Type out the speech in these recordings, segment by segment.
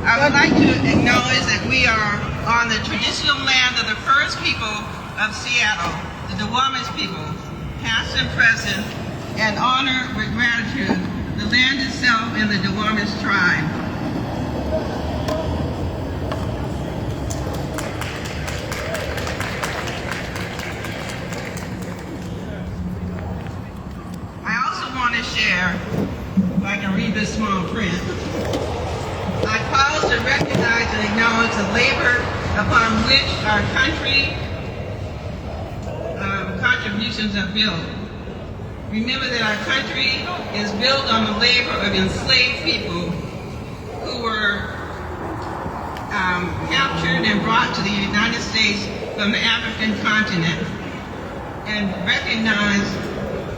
I would like to acknowledge that we are on the traditional land of the first people of Seattle, the Duwamish people, past and present, and honor with gratitude the land itself and the Duwamish tribe. I also want to share, if I can read this small print, I pause to recognize and acknowledge the labor upon which our country contributions are built. Remember that our country is built on the labor of enslaved people who were captured and brought to the United States from the African continent, and recognize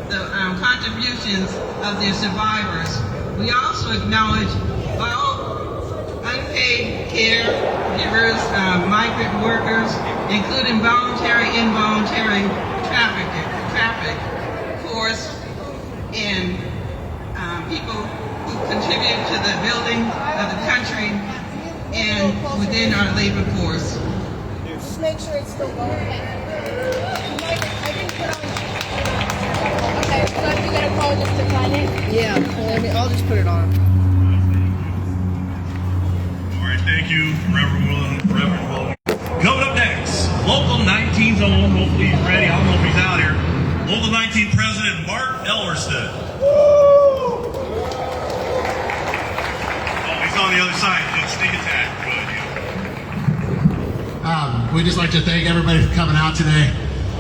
the contributions of their survivors. We also acknowledge all unpaid caregivers, migrant workers, including voluntary, involuntary traffic force, and people who contribute to the building of the country and within our labor force. Just make sure it's still going. I didn't put on. Okay, so you gotta call just to find it? Yeah, I'll just put it on. Thank you, Reverend Wilhelmina. Coming up next, Local 19 zone. Hopefully he's ready. I don't know if he's out here. Local 19 President Mark Elverston. Oh, he's on the other side. It's sneak attack. We'd just like to thank everybody for coming out today.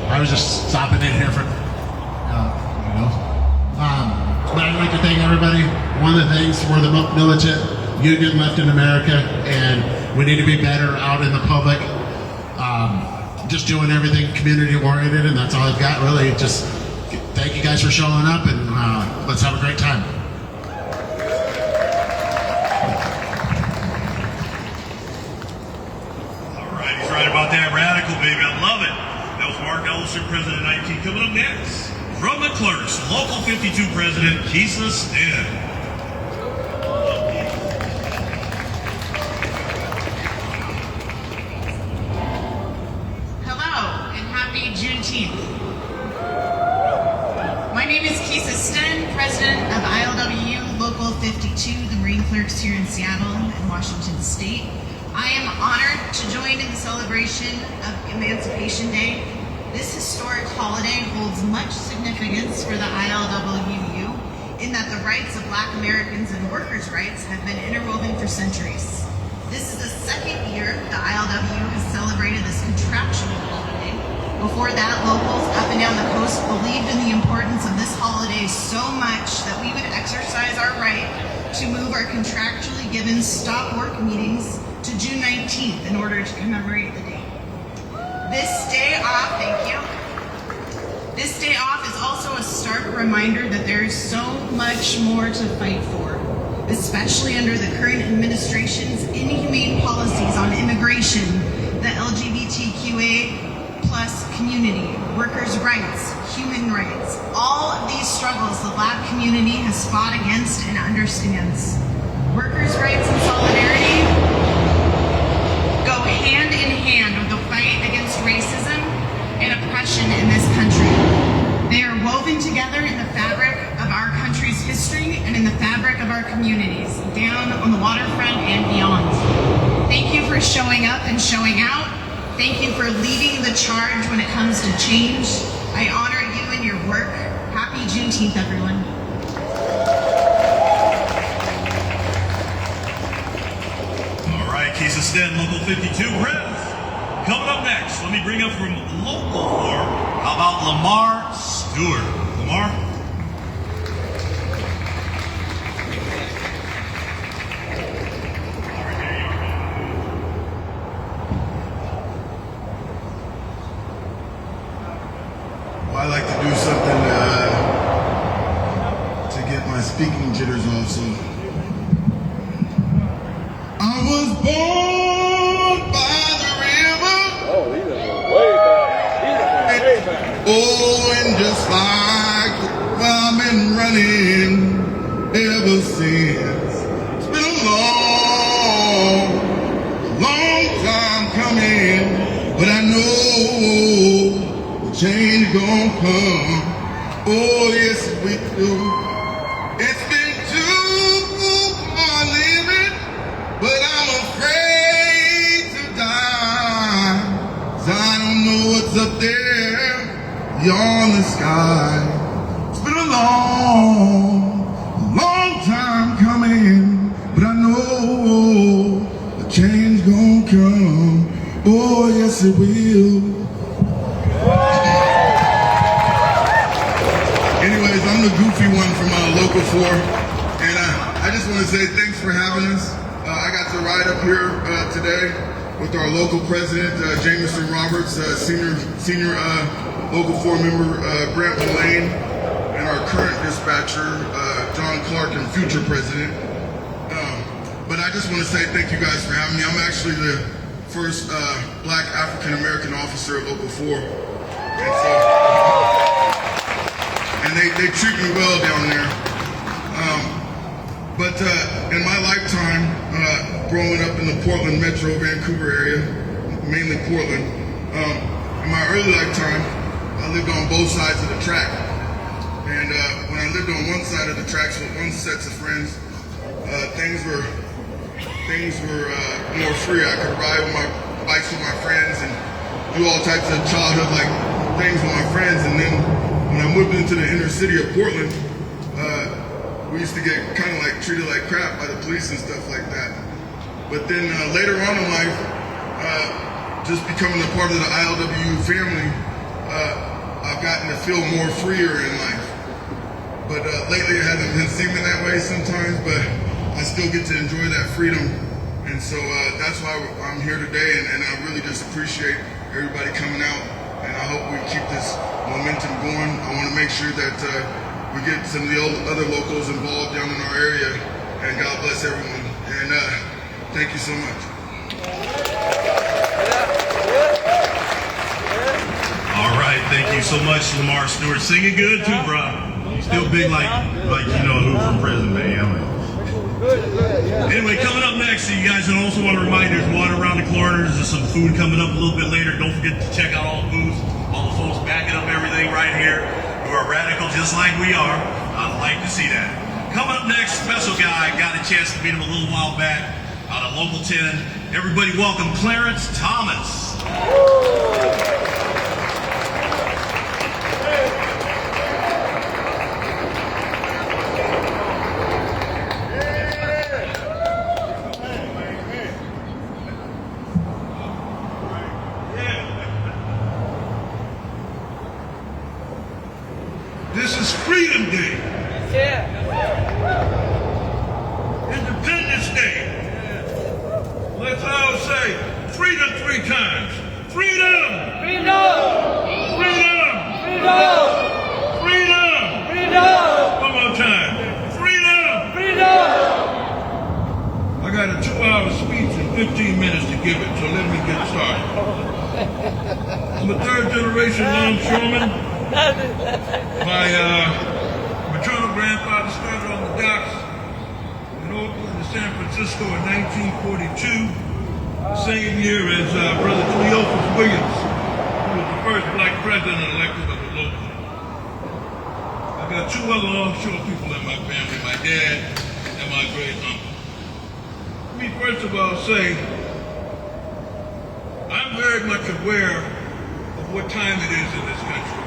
I was just stopping in here for, but I'd like to thank everybody. One of the things, we're the militant union left in America, and we need to be better out in the public. Just doing everything community oriented, and that's all I've got really. Just thank you guys for showing up, and let's have a great time. All right, he's right about that radical, baby. I love it. That was Mark Elverston, President 19. Coming up next, from the Clerks, Local 52 President Kesa Sten. Juneteenth. My name is Kesa Sten, President of ILWU Local 52, the Marine Clerks here in Seattle and Washington State. I am honored to join in the celebration of Emancipation Day. This historic holiday holds much significance for the ILWU in that the rights of Black Americans and workers' rights have been interwoven for centuries. This is the second year the ILWU has celebrated this contractual holiday. Before that, locals up and down the coast believed in the importance of this holiday so much that we would exercise our right to move our contractually given stop work meetings to June 19th in order to commemorate the day. This day off, thank you. This day off is also a stark reminder that there is so much more to fight for, especially under the current administration's inhumane policies on immigration, the LGBTQA plus community, workers' rights, human rights. All of these struggles the Black community has fought against and understands. Workers' rights and solidarity go hand in hand with the fight against racism and oppression in this country. They are woven together in the fabric of our country's history and in the fabric of our communities, down on the waterfront and beyond. Thank you for showing up and showing out. Thank you for leading the charge when it comes to change. I honor you and your work. Happy Juneteenth, everyone. All right, Kesa Sten, Local 52 Rev. Coming up next, let me bring up from Local 4. How about Lamar Stewart? Lamar? I like to do something to get my speaking jitters off. So I was born by the river. Oh, he's way back. Way back. Oh, and just like I've been running ever since. It's been a long change gon' come. Oh, yes, we do. It's been too hard living, but I'm afraid to die. 'Cause I don't know what's up there beyond the sky. It's been a long time coming, but I know the change gon' come. Oh, yes, it will. Anyways, I'm the goofy one from Local 4, and I just want to say thanks for having us. I got to ride up here today with our local president, Jameson Roberts, senior Local 4 member, Brent Mullane, and our current dispatcher, John Clark, and future president. But I just want to say thank you guys for having me. I'm actually the first black African-American officer at Local 4. And they treat me well down there. But in my lifetime, growing up in the Portland metro Vancouver area, mainly Portland, in my early lifetime, I lived on both sides of the track. And when I lived on one side of the tracks with one set of friends, things were more free. I could ride with my bikes with my friends and do all types of childhood-like things with my friends. And then when I moved into the inner city of Portland, we used to get kind of like treated like crap by the police and stuff like that. But then later on in life, just becoming a part of the ILWU family, I've gotten to feel more freer in life. But lately it hasn't been seeming that way sometimes, but I still get to enjoy that freedom. And so that's why I'm here today, and I really just appreciate everybody coming out, and I hope we keep this momentum going. I want to make sure that we get some of the other locals involved down in our area, and God bless everyone. And thank you so much. All right, thank you so much, Lamar Stewart. Singing good too, bro. Still big like you know who from prison, man. Anyway, coming up next, you guys also want to remind there's water around the corners. There's some food coming up a little bit later. Don't forget to check out all the booths, all the folks backing up everything right here who are radical just like we are. I'd like to see that. Coming up next, special guy. Got a chance to meet him a little while back out of Local 10. Everybody welcome Clarence Thomas. This is Freedom Day. Independence Day. Let's all say freedom 3 times. Freedom! Freedom! Freedom! Freedom! Freedom! Freedom! One more time. Freedom! Freedom! I got a 2-hour speech in 15 minutes to give it, so let me get started. I'm a 3rd generation longshoreman. My maternal grandfather started on the docks in Oakland to San Francisco in 1942, the same year as Brother Cleophas Williams, who was the first black president elected of the local. I got 2 other offshore people in my family, my dad and my great uncle. Let me first of all say, I'm very much aware of what time it is in this country.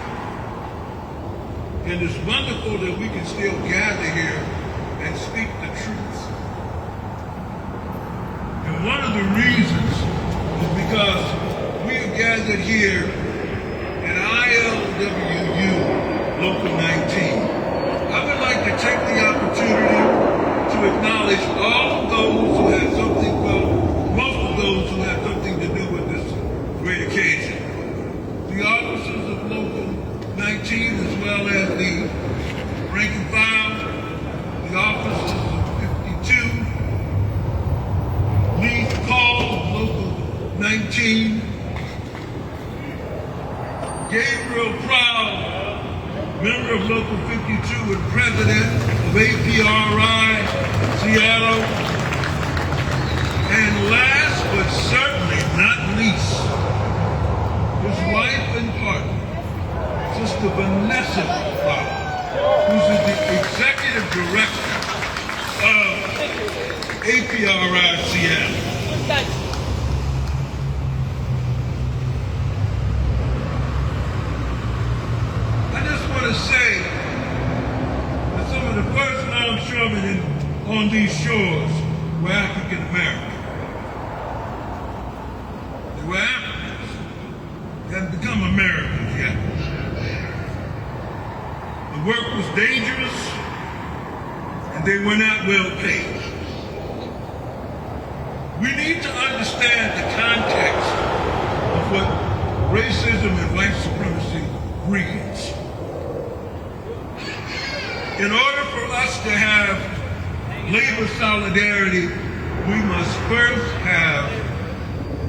And it's wonderful that we can still gather here and speak the truth. And one of the reasons is because we are gathered here in ILWU Local 19. I would like to take the opportunity to acknowledge all of those who had something, well, most of those who had something to do with this great occasion. The officers of Local 19, as well as the rank and file, the officers of 52, Lee Paul of Local 19, Gabriel Prawl, member of Local 52 and president of APRI Seattle, and last but certainly not least, his wife and partner, Mr. Vanessa Prawl, who's the executive director of APRI Seattle. I just want to say that some of the first longshoremen on these shores were African American. They were Africans. They hadn't become Americans yet. The work was dangerous, and they were not well paid. We need to understand the context of what racism and white supremacy breeds. In order for us to have labor solidarity, we must first have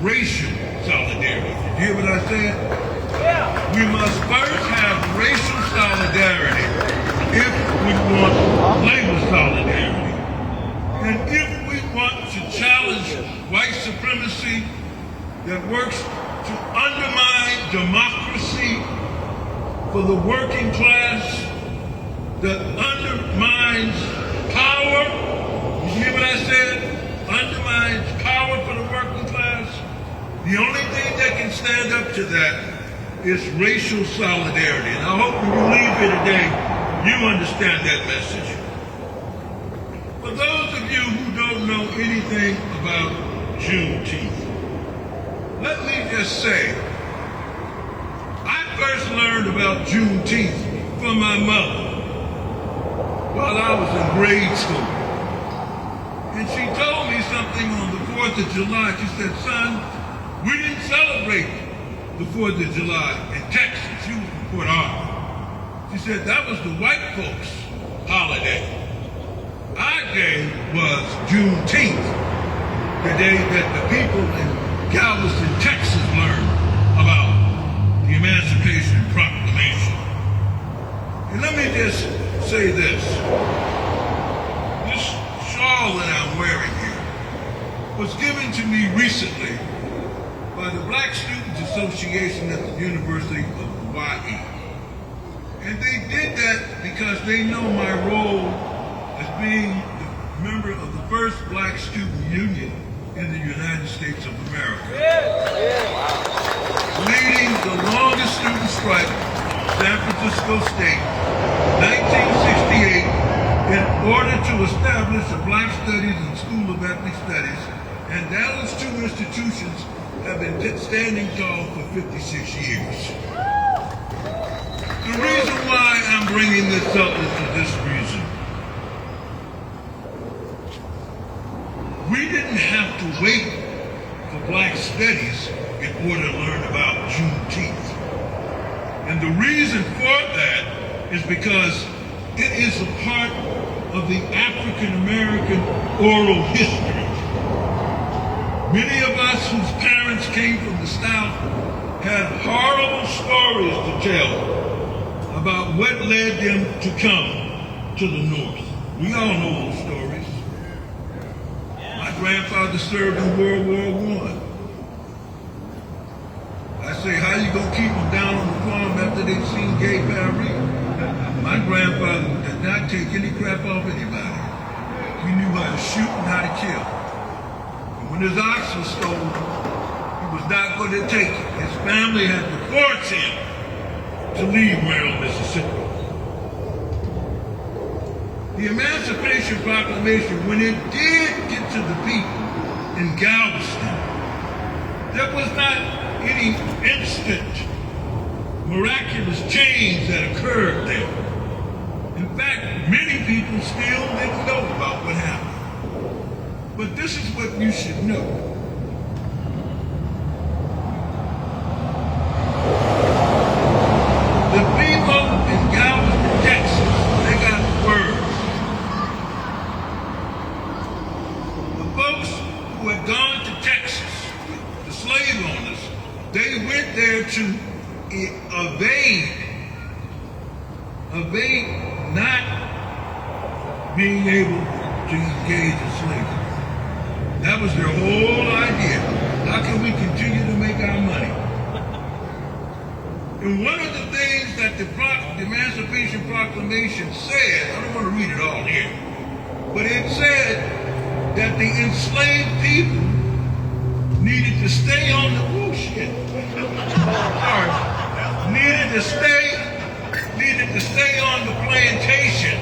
racial solidarity. Did you hear what I said? Yeah. We must first have racial solidarity if we want labor solidarity. And if we want to challenge white supremacy that works to undermine democracy for the working class, that undermines power, you hear what I said? Undermines power for the working class. The only thing that can stand up to that is racial solidarity. And I hope when you leave here today, you understand that message. For those of you who don't know anything about Juneteenth, let me just say, I first learned about Juneteenth from my mother while I was in grade school. And she told me something on the 4th of July. She said, son, we didn't celebrate the 4th of July in Texas. She was from Port Arthur. She said that was the white folks' holiday. Our day was Juneteenth, the day that the people in Galveston, Texas learned about the Emancipation Proclamation. And let me just say this. This shawl that I'm wearing here was given to me recently by the Black Students Association at the University of Hawaii. And they did that because they know my role as being the member of the first Black Student Union in the United States of America. Leading the longest student strike, San Francisco State, 1968, in order to establish a Black Studies and School of Ethnic Studies, and those two institutions have been standing tall for 56 years. The reason why I'm bringing this up is for this reason. We didn't have to wait for Black Studies in order to learn about Juneteenth. And the reason for that is because it is a part of the African American oral history. Many of us whose parents came from the South had horrible stories to tell about what led them to come to the North. We all know those stories. My grandfather served in World War I. I say, how you gonna keep them down on the farm after they've seen gay Paris? My grandfather did not take any crap off anybody. He knew how to shoot and how to kill. And when his ox was stolen, he was not going to take it. His family had to force him to leave Maryland, Mississippi. The Emancipation Proclamation, when it did get to the people in Galveston, there was not any instant miraculous change that occurred there. In fact, many people still didn't know about what happened. But this is what you should know. The people in Galveston, Texas, they got word. The folks who had gone to Texas, the slave owners, they went there to evade not being able to engage in slavery. That was their whole idea. How can we continue to make our money? And one of the things things that the Emancipation Proclamation said, I don't want to read it all here, but it said that the enslaved people needed to stay on the, needed to stay on the plantation.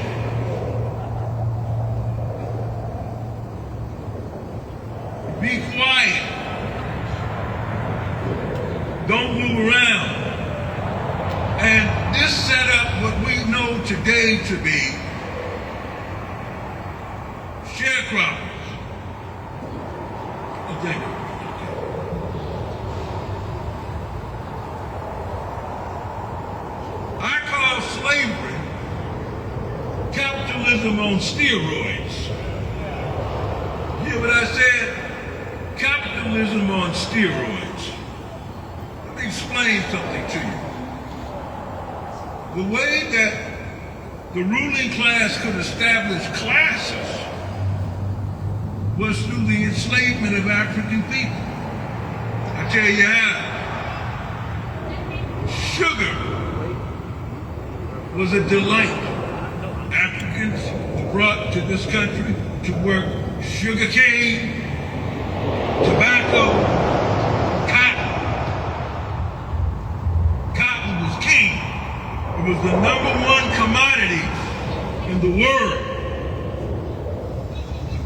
Be quiet. Don't move around. And this set up what we know today to be sharecroppers. Okay. I call slavery capitalism on steroids. You hear what I said? Capitalism on steroids. Let me explain something to you. The way that the ruling class could establish classes was through the enslavement of African people. I tell you how. Sugar was a delight. Africans were brought to this country to work sugar cane, tobacco, cotton. Cotton was king. It was the #1 commodity in the world.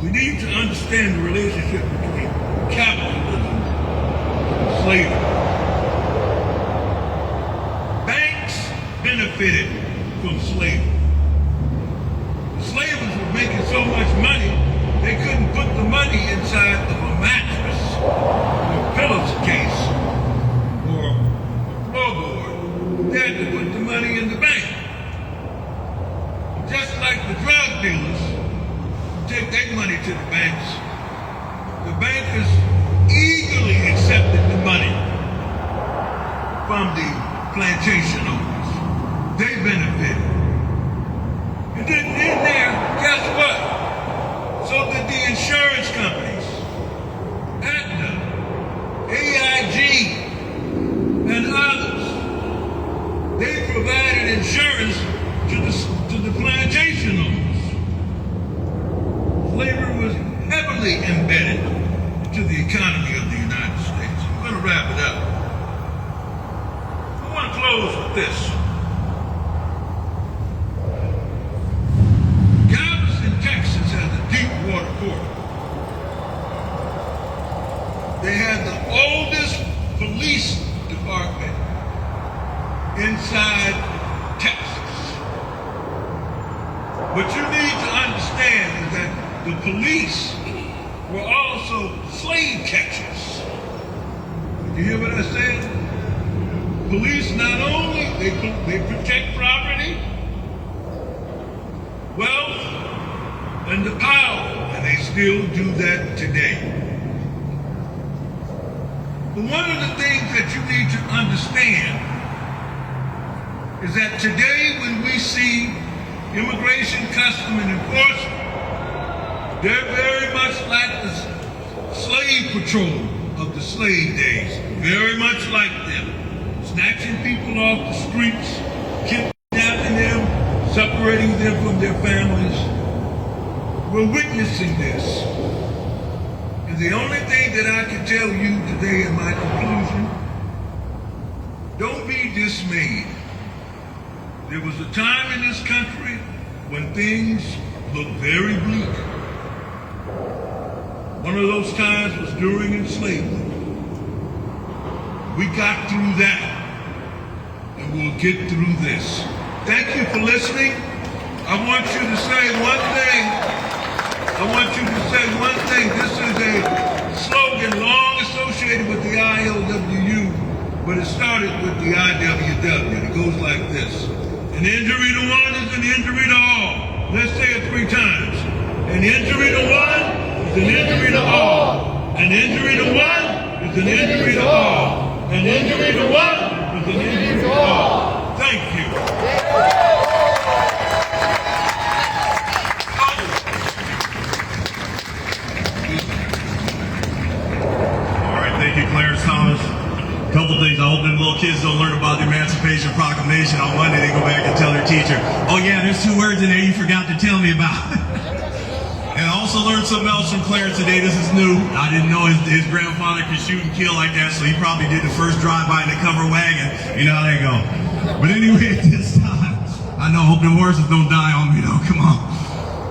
We need to understand the relationship between capitalism and slavery. Banks benefited from slavery. The slavers were making so much money, they couldn't put the money inside of a mattress, or a pillowcase, or a floorboard. They had to put the money in the bank. Just like the drug dealers take their money to the banks, the bankers eagerly accepted the money from the plantation owners. They benefited. And then there, guess what? So that the insurance companies, Aetna, AIG, and others, they provided insurance to the plantation owners. Slavery was heavily embedded into the economy of the United States. I'm going to wrap it up. I want to close with this. Texas has a deep water port. They had the oldest police department inside Texas. What you need to understand is that the police were also slave catchers. Did you hear what I said? Police not only, they protect property, wealth, and the power, and they still do that today. But one of the things that you need to understand is that today when we see immigration, custom, and enforcement, they're very much like the slave patrol of the slave days, very much like them, snatching people off the streets, kidnapping them, separating them from their families. We're witnessing this. And the only thing that I can tell you today in my conclusion, don't be dismayed. There was a time in this country when things looked very bleak. One of those times was during enslavement. We got through that, and we'll get through this. Thank you for listening. I want you to say one thing. This is a slogan long associated with the ILWU, but it started with the IWW. It goes like this. An injury to one is an injury to all. Let's say it 3 times. An injury to one is an injury to all. An injury to one is an injury to all. An injury to one is an injury to all. Thank you. Thank you, Clarence Thomas. couple things. I hope them little kids don't learn about the Emancipation Proclamation on Monday. They go back and tell their teacher, oh yeah, there's 2 words in there you forgot to tell me about. And I also learned something else from Clarence today. This is new. I didn't know his grandfather could shoot and kill like that, so he probably did the first drive-by in the covered wagon. You know how they go. But anyway, at this time, I know, hope them horses don't die on me though, come on.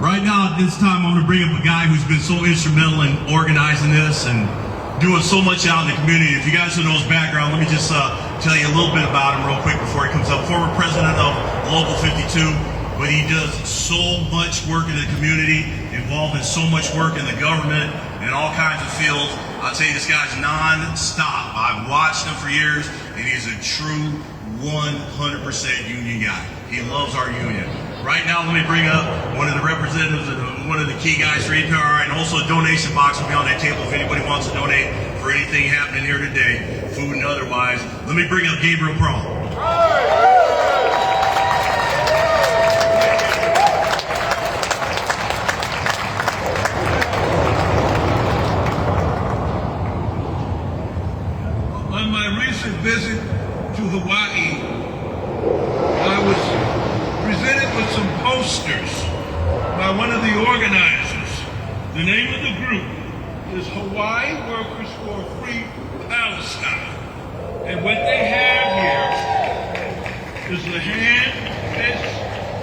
Right now, at this time, I'm gonna bring up a guy who's been so instrumental in organizing this and doing so much out in the community. If you guys don't know his background, let me just tell you a little bit about him real quick before he comes up. Former president of Local 52, but he does so much work in the community, involved in so much work in the government and all kinds of fields. I'll tell you, this guy's non-stop. I've watched him for years, and he's a true 100% union guy. He loves our union. Right now, let me bring up one of the representatives and one of the key guys for APRI, and also a donation box will be on that table if anybody wants to donate for anything happening here today, food and otherwise. Let me bring up Gabriel Prawl. On my recent visit to Hawaii, I was presented with some posters by one of the organizers. The name of the group is Hawaii Workers for a Free Palestine. And what they have here is a hand fist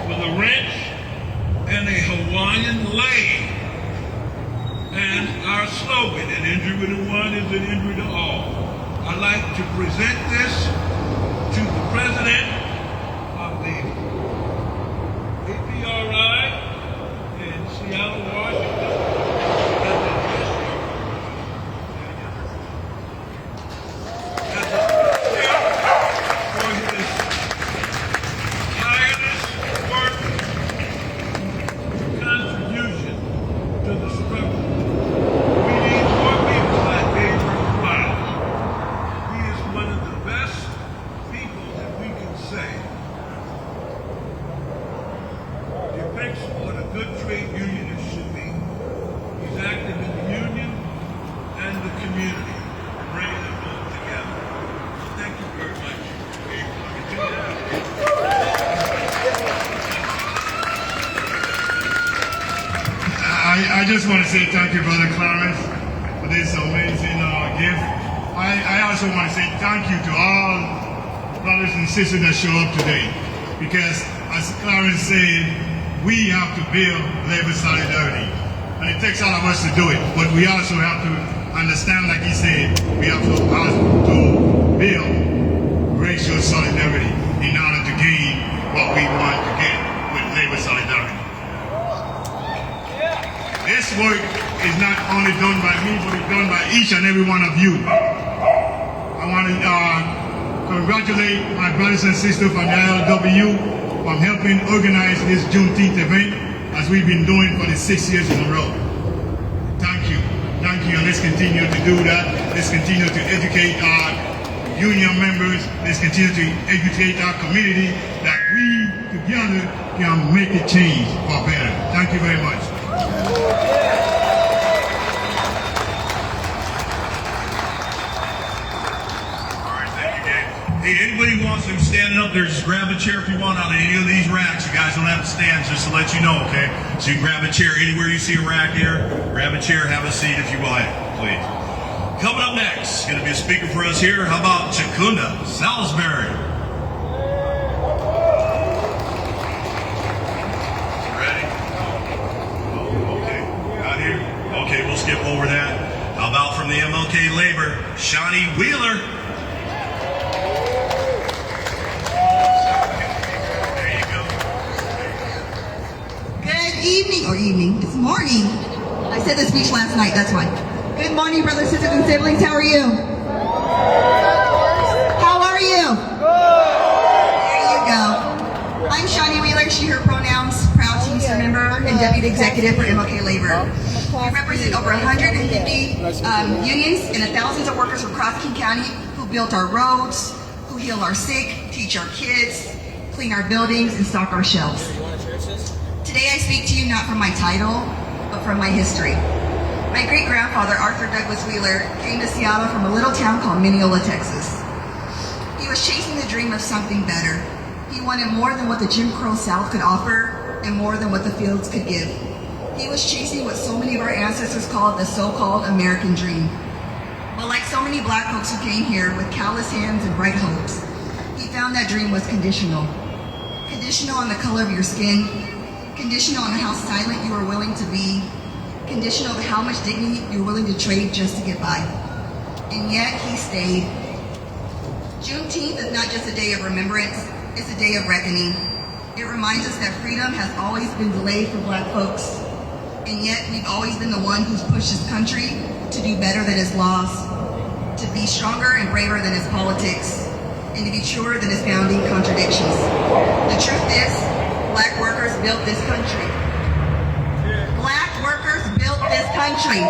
with a wrench and a Hawaiian leg. And our slogan, an injury to one is an injury to all. I'd like to present this to the president of the APRI in Seattle, Washington, as a for his tireless work and contribution to the struggle. We need more people like Gabriel Prawl. He is one of the best people that we can say depicts what a good trade unionist should be. He's active in the union and the community, bringing them both together. Thank you very much, I just want to say thank you, Brother Clarence, for this amazing gift. I also want to say thank you to all brothers and sisters that show up today, because as Clarence said, we have to build labor solidarity, and it takes all of us to do it, but we also have to understand, like he said, we have to build racial solidarity in order to gain what we want to get with labor solidarity. This work is not only done by me, but it's done by each and every one of you. I want to congratulate my brothers and sisters from the ILWU for helping organize this Juneteenth event, as we've been doing for the 6 years in a row. Thank you, and let's continue to do that. Let's continue to educate our union members. Let's continue to educate our community that we together can make a change for better. Thank you very much. Hey, anybody who wants to stand up there, just grab a chair if you want on any of these racks. You guys don't have to stand, just to let you know, okay? So you grab a chair anywhere you see a rack here. Grab a chair, have a seat if you will, please. Coming up next, going to be a speaker for us here. How about Chakunda Salisbury? Ready? Oh, okay. Out here? Okay, we'll skip over that. How about from the MLK Labor, Shaunie Wheeler? Evening. It's morning. I said this speech last night, that's why. Good morning, brothers, sisters, and siblings. How are you? How are you? There you go. I'm Shaunie Wheeler, she, her pronouns, proud Teamster member and deputy executive for MLK Labor. We represent over 150 unions and thousands of workers across King County who built our roads, who heal our sick, teach our kids, clean our buildings, and stock our shelves. Today I speak to you not from my title, but from my history. My great-grandfather, Arthur Douglas Wheeler, came to Seattle from a little town called Mineola, Texas. was chasing the dream of something better. He wanted more than what the Jim Crow South could offer and more than what the fields could give. He was chasing what so many of our ancestors called the so-called American dream. But like so many black folks who came here with callous hands and bright hopes, he found that dream was conditional. Conditional on the color of your skin, conditional on how silent you were willing to be, conditional on how much dignity you're willing to trade just to get by. And yet he stayed. Juneteenth is not just a day of remembrance, it's a day of reckoning. It reminds us that freedom has always been delayed for black folks, and yet we've always been the one who's pushed this country to do better than its laws, to be stronger and braver than its politics, and to be truer than its founding contradictions. The truth is, black workers built this country. Black workers built this country.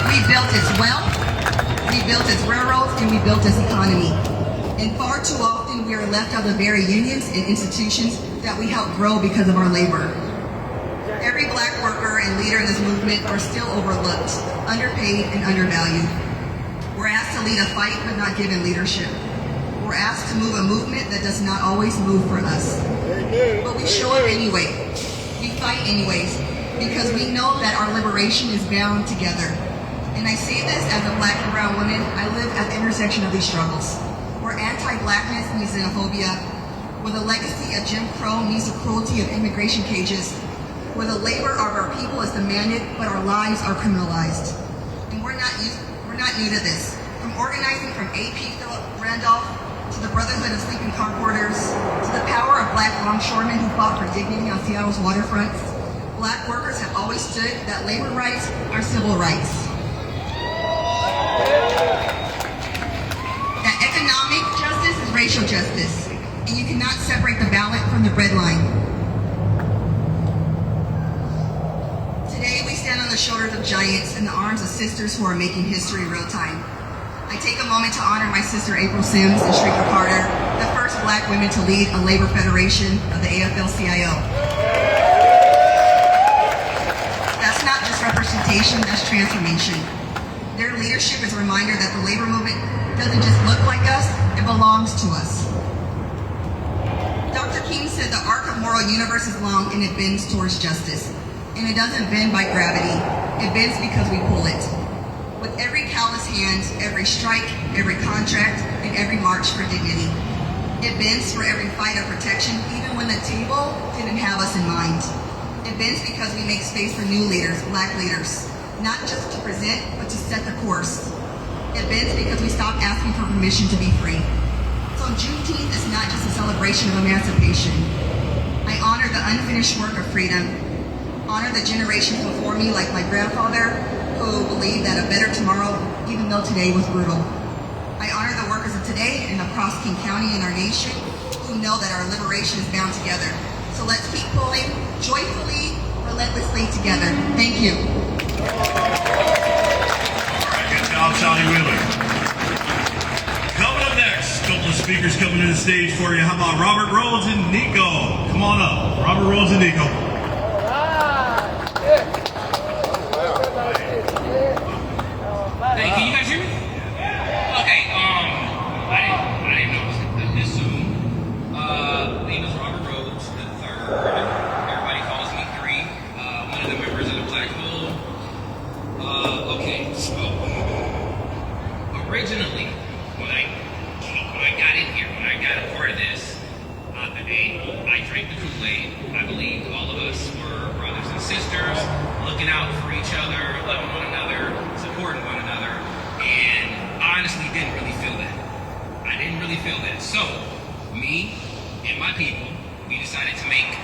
We built its wealth, we built its railroads, and we built its economy. And far too often, we are left out of the very unions and institutions that we helped grow because of our labor. Every black worker and leader in this movement are still overlooked, underpaid, and undervalued. We're asked to lead a fight, but not given leadership. We're asked to move a movement that does not always move for us. But we show up anyway. We fight anyways, because we know that our liberation is bound together. And I say this as a black and brown woman. I live at the intersection of these struggles, where anti-blackness means xenophobia, where the legacy of Jim Crow means the cruelty of immigration cages, where the labor of our people is demanded, but our lives are criminalized. And we're not new to this. From organizing from AP Philip Randolph, to the Brotherhood of Sleeping Car Porters, to the power of black longshoremen who fought for dignity on Seattle's waterfronts, black workers have always stood that labor rights are civil rights. That economic justice is racial justice, and you cannot separate the ballot from the bread line. Today we stand on the shoulders of giants and the arms of sisters who are making history real time. I take a moment to honor my sister April Sims and Cherika Carter, the first black women to lead a labor federation of the AFL-CIO. That's not just representation, that's transformation. Their leadership is a reminder that the labor movement doesn't just look like us, it belongs to us. Dr. King said the arc of moral universe is long and it bends towards justice. And it doesn't bend by gravity, it bends because we pull it. With every callous hand, every strike, every contract, and every march for dignity. It bends for every fight of protection, even when the table didn't have us in mind. It bends because we make space for new leaders, black leaders, not just to present, but to set the course. It bends because we stop asking for permission to be free. So Juneteenth is not just a celebration of emancipation. I honor the unfinished work of freedom, honor the generations before me like my grandfather, who believed that a better tomorrow, even though today was brutal. I honor the workers of today and across King County and our nation who know that our liberation is bound together. So let's keep pulling joyfully, relentlessly together. Thank you. Good job, Shaunie Wheeler. Coming up next, a couple of speakers coming to the stage for you. How about Robert Rhodes and Neyko? Come on up. Robert Rhodes and Neyko. Hey, can you guys hear me? Okay, I didn't know it was this soon. Name is Robert Rhodes III. Everybody calls me 3. One of the members of the Black Hole. Okay, so originally, when I got in here, when I got a part of this, I drank the Kool-Aid. I believed all of us were brothers and sisters, looking out for each other, loving one another, supporting one another, and I honestly didn't really feel that. I didn't really feel that. So, me and my people, we decided to make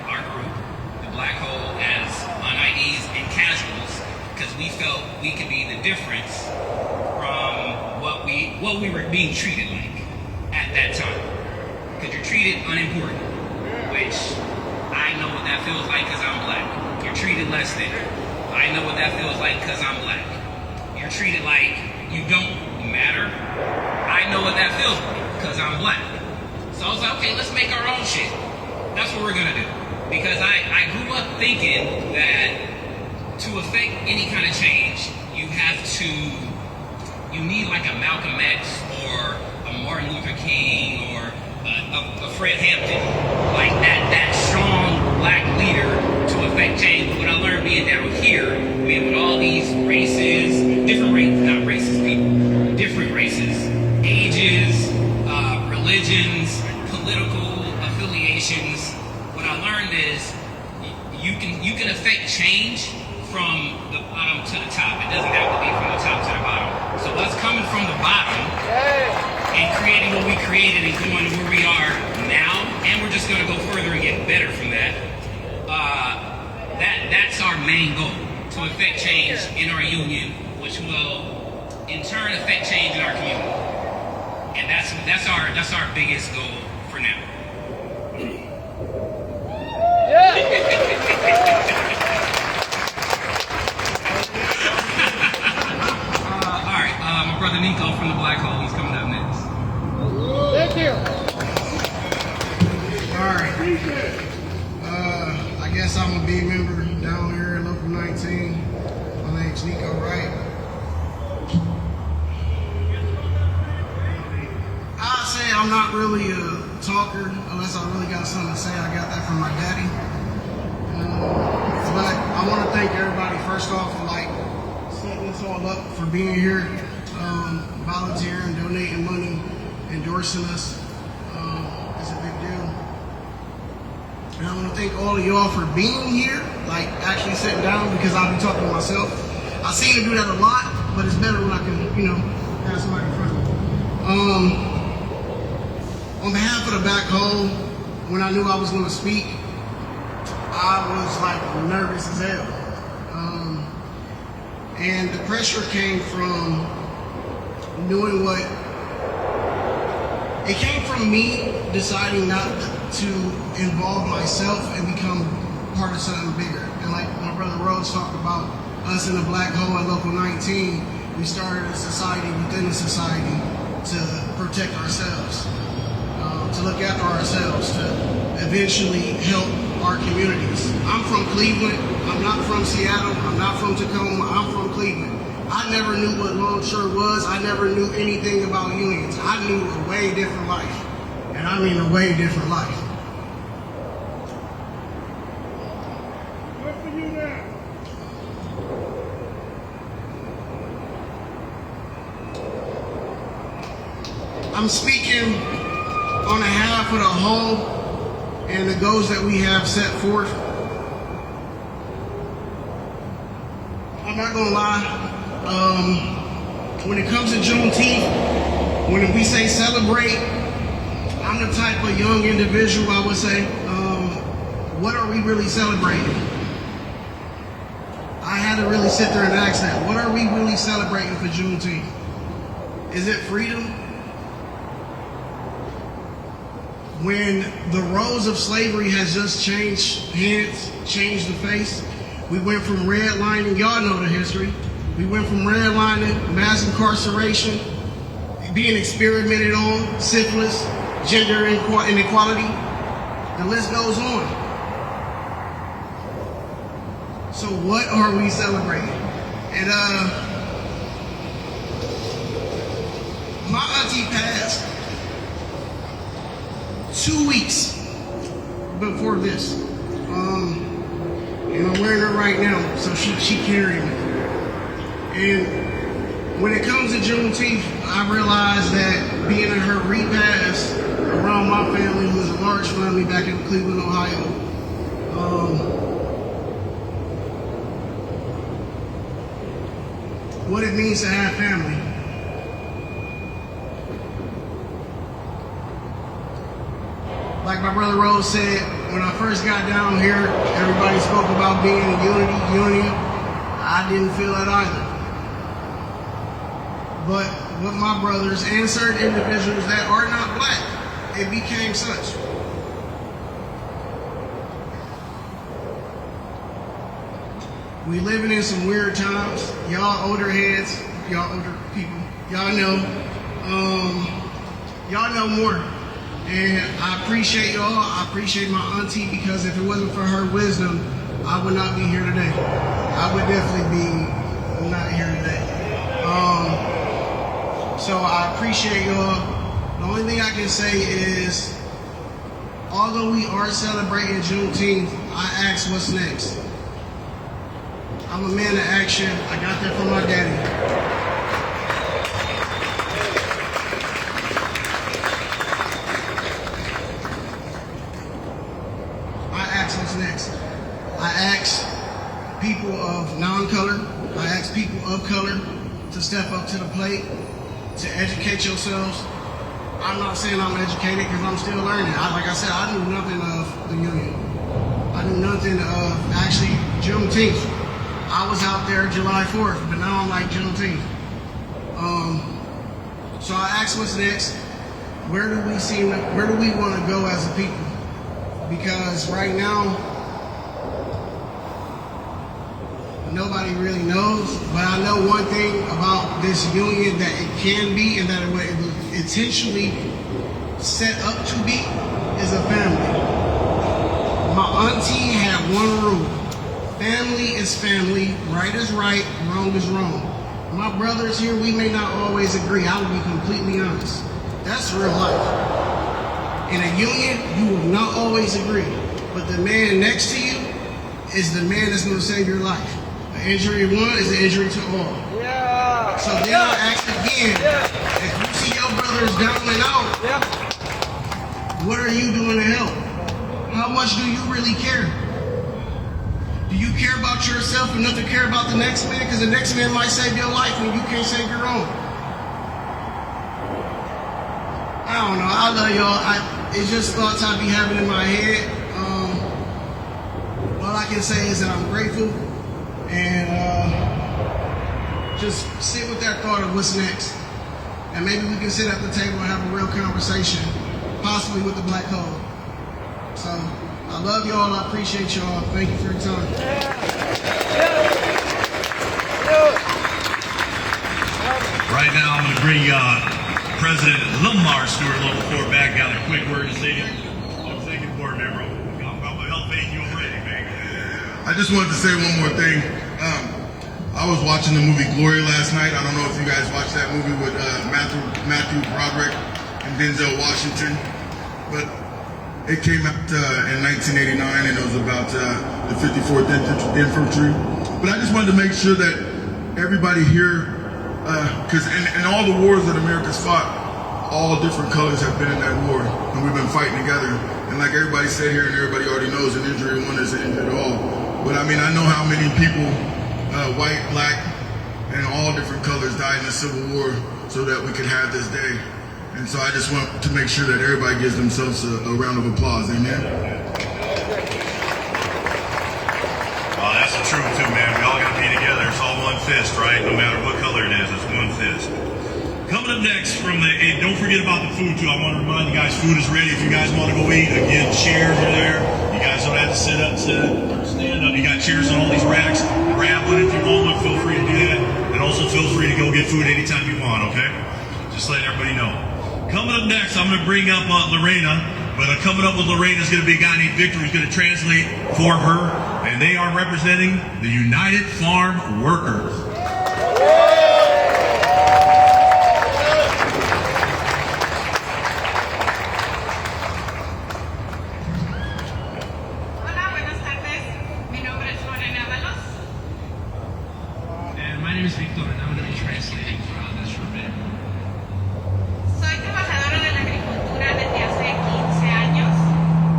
our group, the Black Hole, as un-IDs and casuals, because we felt we could be the difference from what we were being treated like at that time. Because you're treated unimportant, which I know what that feels like because I'm black. You're treated less than. I know what that feels like because I'm black. You're treated like you don't matter. I know what that feels like because I'm black. So I was like, okay, let's make our own shit. That's what we're gonna do. Because I grew up thinking that to affect any kind of change, you need like a Malcolm X or Martin Luther King or a Fred Hampton, like that strong black leader to affect change. But what I learned being down here, with all these races, not races, people, different races, ages, religions, political affiliations. What I learned is you can affect change from the bottom to the top. It doesn't have to be from the top to the bottom. So us coming from the bottom and creating what we created and going to where we are now, and we're just going to go further and get better from that. That's our main goal, to affect change in our union, which will in turn affect change in our community. And that's our biggest goal for now. All right, my brother Neyko from the Black Hole, he's coming up next. Thank you. All right. I guess I'm a big member down here at Local 19. My name's Neyko Wright. I say I'm not really a talker unless I really got something to say. I got that from my daddy. But I want to thank everybody first off for setting this all up, for being here, volunteering, donating money, endorsing us. It's a big deal. And I want to thank all of y'all for being here, actually sitting down, because I'll be talking to myself. I seem to do that a lot, but it's better when I can, have somebody in front of me. On behalf of the Back Hole, when I knew I was going to speak, I was nervous as hell. And the pressure came from doing it came from me deciding not to involve myself and become part of something bigger. And like my brother Rhodes talked about, us in the Black Hole at Local 19, we started a society within a society to protect ourselves, to look after ourselves, to eventually help our communities. I'm from Cleveland. I'm not from Seattle. I'm not from Tacoma. I'm from Cleveland. I never knew what longshirt was. I never knew anything about unions. I knew a way different life. And I mean a way different life. Good for you now. I'm speaking on behalf of the whole and the goals that we have set forth. I'm not gonna lie, when it comes to Juneteenth, when we say celebrate, I'm the type of young individual, I would say, what are we really celebrating? I had to really sit there and ask that. What are we really celebrating for Juneteenth? Is it freedom? When the roles of slavery has just changed hands, changed the face, we went from redlining, y'all know the history, we went from redlining, mass incarceration, being experimented on, syphilis, gender inequality, the list goes on. So what are we celebrating? And my auntie passed 2 weeks before this. And I'm wearing her right now, so she carried me. And when it comes to Juneteenth, I realized that being at her repast around my family, who is a large family back in Cleveland, Ohio, what it means to have family. Like my brother Rose said, when I first got down here, everybody spoke about being a unity. I didn't feel that either. But with my brothers and certain individuals that are not black, it became such. We living in some weird times. Y'all older heads, y'all older people, y'all know more. And I appreciate y'all. I appreciate my auntie, because if it wasn't for her wisdom, I would not be here today. I would definitely be not here today. So I appreciate y'all. The only thing I can say is, although we are celebrating Juneteenth, I ask what's next. I'm a man of action. I got that from my daddy. Next, I ask people of non-color, I ask people of color to step up to the plate, to educate yourselves. I'm not saying I'm educated because I'm still learning. Like I said, I knew nothing of the union. I knew nothing of actually Juneteenth. I was out there July 4th, but now I'm like Juneteenth. So I ask what's next. Where do we want to go as a people? Because right now, nobody really knows, but I know one thing about this union, that it can be and that it was intentionally set up to be, is a family. My auntie had one rule: family is family, right is right, wrong is wrong. My brothers here, we may not always agree. I will be completely honest. That's real life. In a union, you will not always agree, but the man next to you is the man that's going to save your life. An injury to one is an injury to all. Yeah. So then I ask again, if you see your brothers down and out, what are you doing to help? How much do you really care? Do you care about yourself enough to care about the next man? Because the next man might save your life when you can't save your own. I don't know. I love y'all. It's just thoughts I be having in my head. All I can say is that I'm grateful, and just sit with that thought of what's next. And maybe we can sit at the table and have a real conversation, possibly with the Black Hole. So I love y'all. I appreciate y'all. Thank you for your time. Right now, I'm going to bring President Lamar Stewart, Local 4, back. Got a quick word to say to Executive Board member. I'm going to help make you already, man. I just wanted to say one more thing. I was watching the movie Glory last night. I don't know if you guys watched that movie with Matthew Broderick and Denzel Washington, but it came out in 1989, and it was about the 54th Infantry. But I just wanted to make sure that everybody here, because in all the wars that America's fought, all different colors have been in that war, and we've been fighting together. And like everybody said here, and everybody already knows, an injury one is an injury to all. But I mean, I know how many people, white, black, and all different colors died in the Civil War so that we could have this day. And so I just want to make sure that everybody gives themselves a round of applause. Amen? Oh, that's the truth too, man. We all got to be together. It's all one fist, right? No matter what color it is, it's one fist. Coming up next from and don't forget about the food too. I want to remind you guys, food is ready. If you guys want to go eat, again, chairs are there. You guys don't have to sit up, stand up. You got chairs on all these racks. Grab one if you want one. Feel free to do that. And also feel free to go get food anytime you want, okay? Just let everybody know. Coming up next, I'm going to bring up Lorena. But coming up with Lorena is going to be a guy named Victor who's going to translate for her. And they are representing the United Farm Workers. Hola, buenas tardes. Mi nombre es Lorena Avalos. And my name is Victor, and I'm going to be translating for this for a bit. Soy trabajadora de la agricultura desde hace 15 años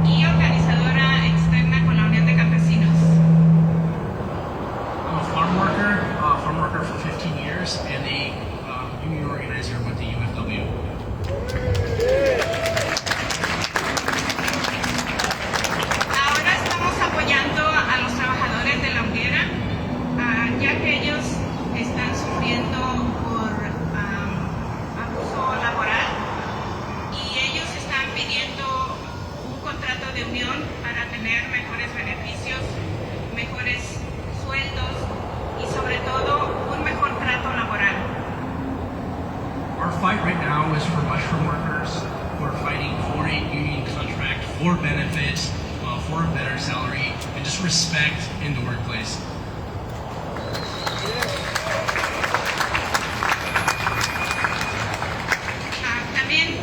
y organizadora externa con la Unión de Campesinos. I'm a farm worker for 15 years, and a union organizer with the UFCW. Ahora estamos apoyando a los trabajadores de la hoguera, ya que ellos están sufriendo por abuso laboral y ellos están pidiendo un contrato de unión para tener mejores beneficios, mejores sueldos y sobre todo un mejor trato laboral. Our fight right now is for mushroom workers who are fighting for a union contract, for benefits, for a better salary, and just respect in the workplace. También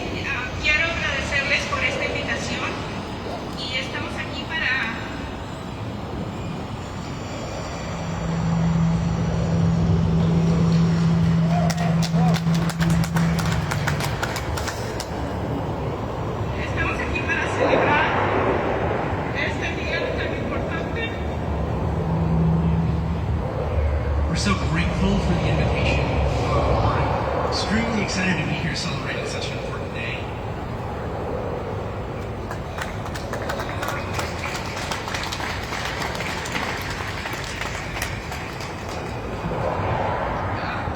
for the invitation. I'm extremely excited to be here celebrating such an important day.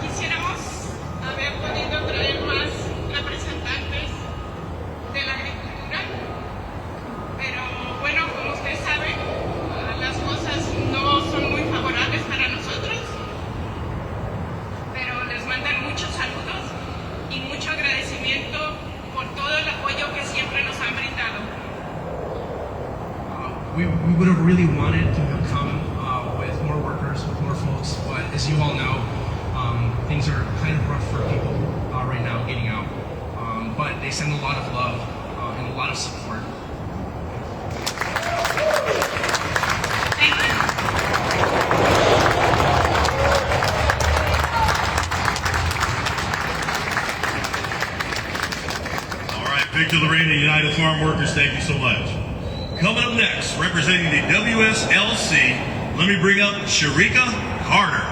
Quisiéramos haber podido traer más representantes de la agricultura, pero bueno, como ustedes saben, las cosas no son muy favorables para nosotros, pero les mandan muchos saludos y mucho agradecimiento por todo el apoyo que siempre nos han brindado. We would have really wanted to have come with more workers, with more folks, but as you all know, things are kind of rough for people right now getting out. But they send a lot of love and a lot of support. Thank you. All right, Victor, Lorena, United Farm Workers, thank you so much. Coming up next, representing the WSLC, let me bring up Cherika Carter.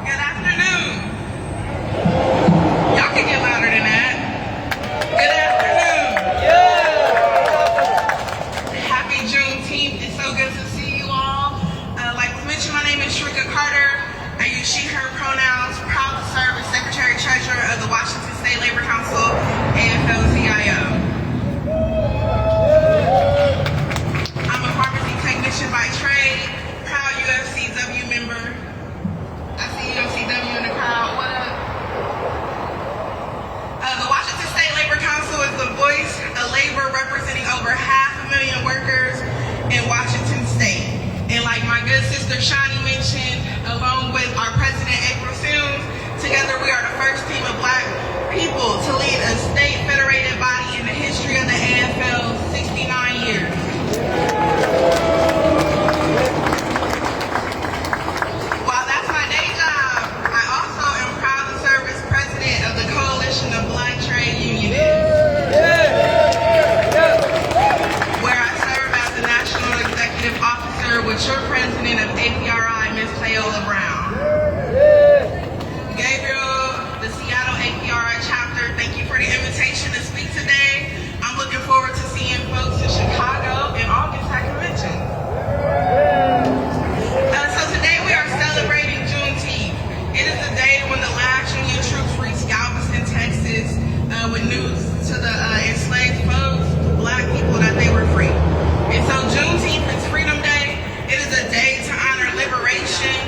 Good afternoon. Y'all can get louder than that. Good afternoon. Happy Juneteenth. It's so good to see you all. Like was mentioned, my name is Cherika Carter. I use she, her pronouns. Proud to serve as Secretary Treasurer of the Washington State Labor Council, AFL-CIO. I'm a pharmacy technician by trade, proud UFCW member. I see UFCW in the crowd. What up? The Washington State Labor Council is the voice of labor representing over 500,000 workers in Washington State. And like my good sister Shaunie mentioned, along with our president April Sims, together we are the first team of black people to lead a state federated body in the history of the AFL, 69 years. While that's my day job, I also am proud to serve as president of the Coalition of Black Trade Unionists, where I serve as the National Executive Officer with your president of APRI, Ms. Cleola Brown. Gabriel, the Seattle APRI chapter, thank you for the invitation to speak today. I'm looking forward to seeing folks in Chicago in August at convention. So today we are celebrating Juneteenth. It is the day when the last Union troops reached Galveston, Texas, with news to the enslaved folks, the black people, that they were free. And so Juneteenth is Freedom Day. It is a day to honor liberation,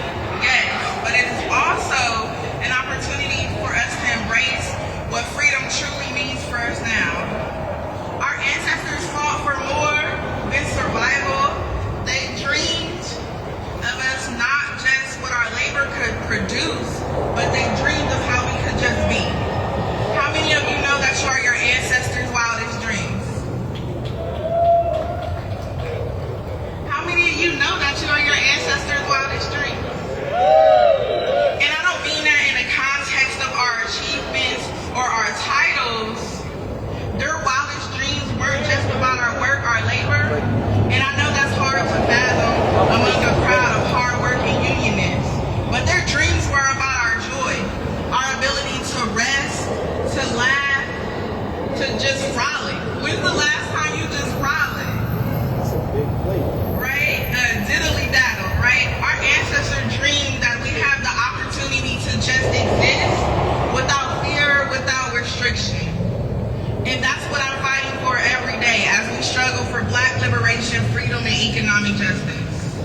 yes, but it is also an opportunity for us to embrace what freedom truly means for us now. Our ancestors fought for more than survival. They dreamed of us not just what our labor could produce, but they dreamed of how we could just be. How many of you know that you are your ancestors' wildest dreams? How many of you know that you are your ancestors' wildest dreams? And I don't mean that in the context of our achievements or our titles. Their wildest dreams weren't just about our work, our labor. And I know that's hard to fathom among a crowd of hardworking unionists. But their dreams were about our joy, our ability to rest, to laugh, to just frolic. When's the last time you just frolic? Right? Diddly daddle, right? Our ancestors dreamed that we have the opportunity to just exist without fear, without restriction. And that's what I'm fighting for every day as we struggle for black liberation, freedom, and economic justice.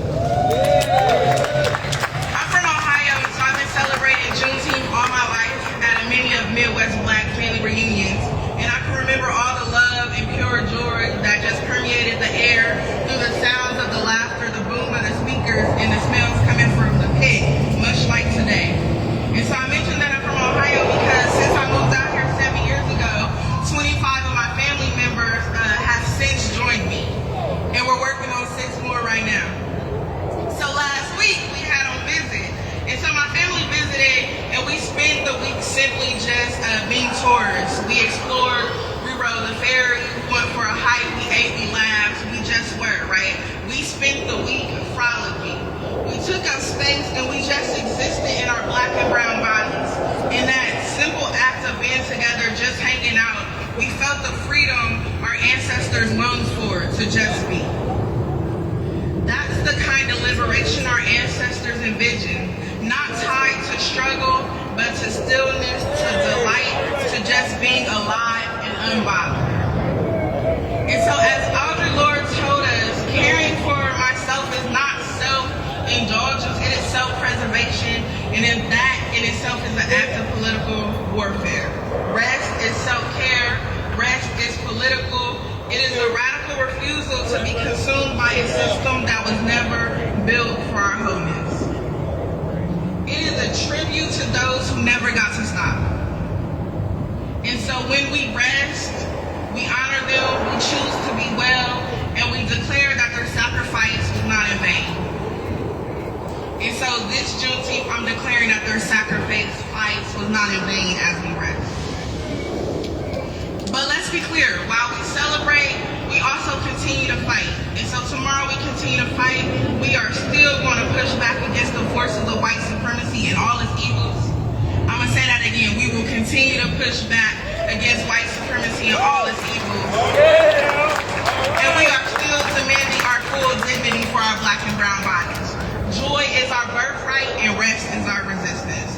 I'm from Ohio, so I've been celebrating Juneteenth all my life at many of Midwest black family reunions. And I can remember all the love and pure joy that just permeated the air through the sounds of the laughter, the boom of the speakers, and the smells coming from the pit, much like today. And so I mentioned that I'm from Ohio because since I moved out here 7 years ago, 25 of my family members have since joined me. And we're working on 6 more right now. So ancestors longed for to just be. That's the kind of liberation our ancestors envisioned, not tied to struggle, but to stillness, to delight, to just being alive and unbothered. And so as Elder Lord told us, caring for myself is not self-indulgence, it is self-preservation, and in that in itself is an act of political warfare. Rest is self-care, rest is political, it is a radical refusal to be consumed by a system that was never built for our wholeness. It is a tribute to those who never got to stop. And so when we rest, we honor them, we choose to be well, and we declare that their sacrifice was not in vain. And so this Juneteenth, I'm declaring that their sacrifice was not in vain as we rest. But let's be clear, while we celebrate, we also continue to fight. And so tomorrow we continue to fight. We are still going to push back against the forces of white supremacy and all its evils. I'm going to say that again. We will continue to push back against white supremacy and all its evils. And we are still demanding our full dignity for our black and brown bodies. Joy is our birthright and rest is our resistance.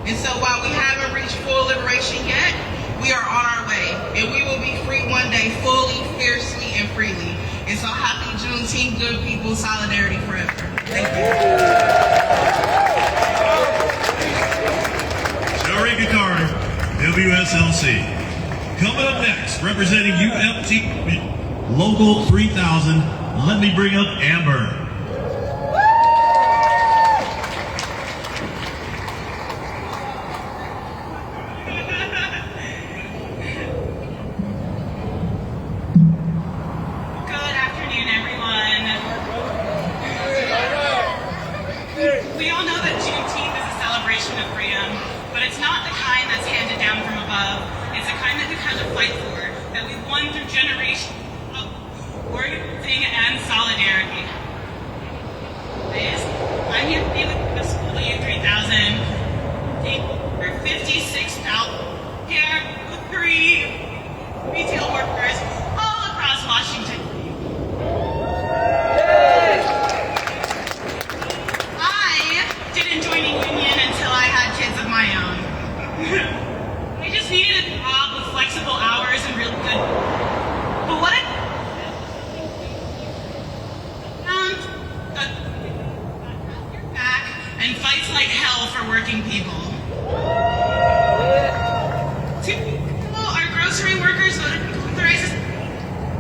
And so while we haven't reached full liberation yet, we are on our way, and we will be free one day, fully, fiercely, and freely. And so happy Juneteenth, good people, solidarity forever. Thank you. Cherika, WSLC. Coming up next, representing UFCW Local 3000, let me bring up Amber.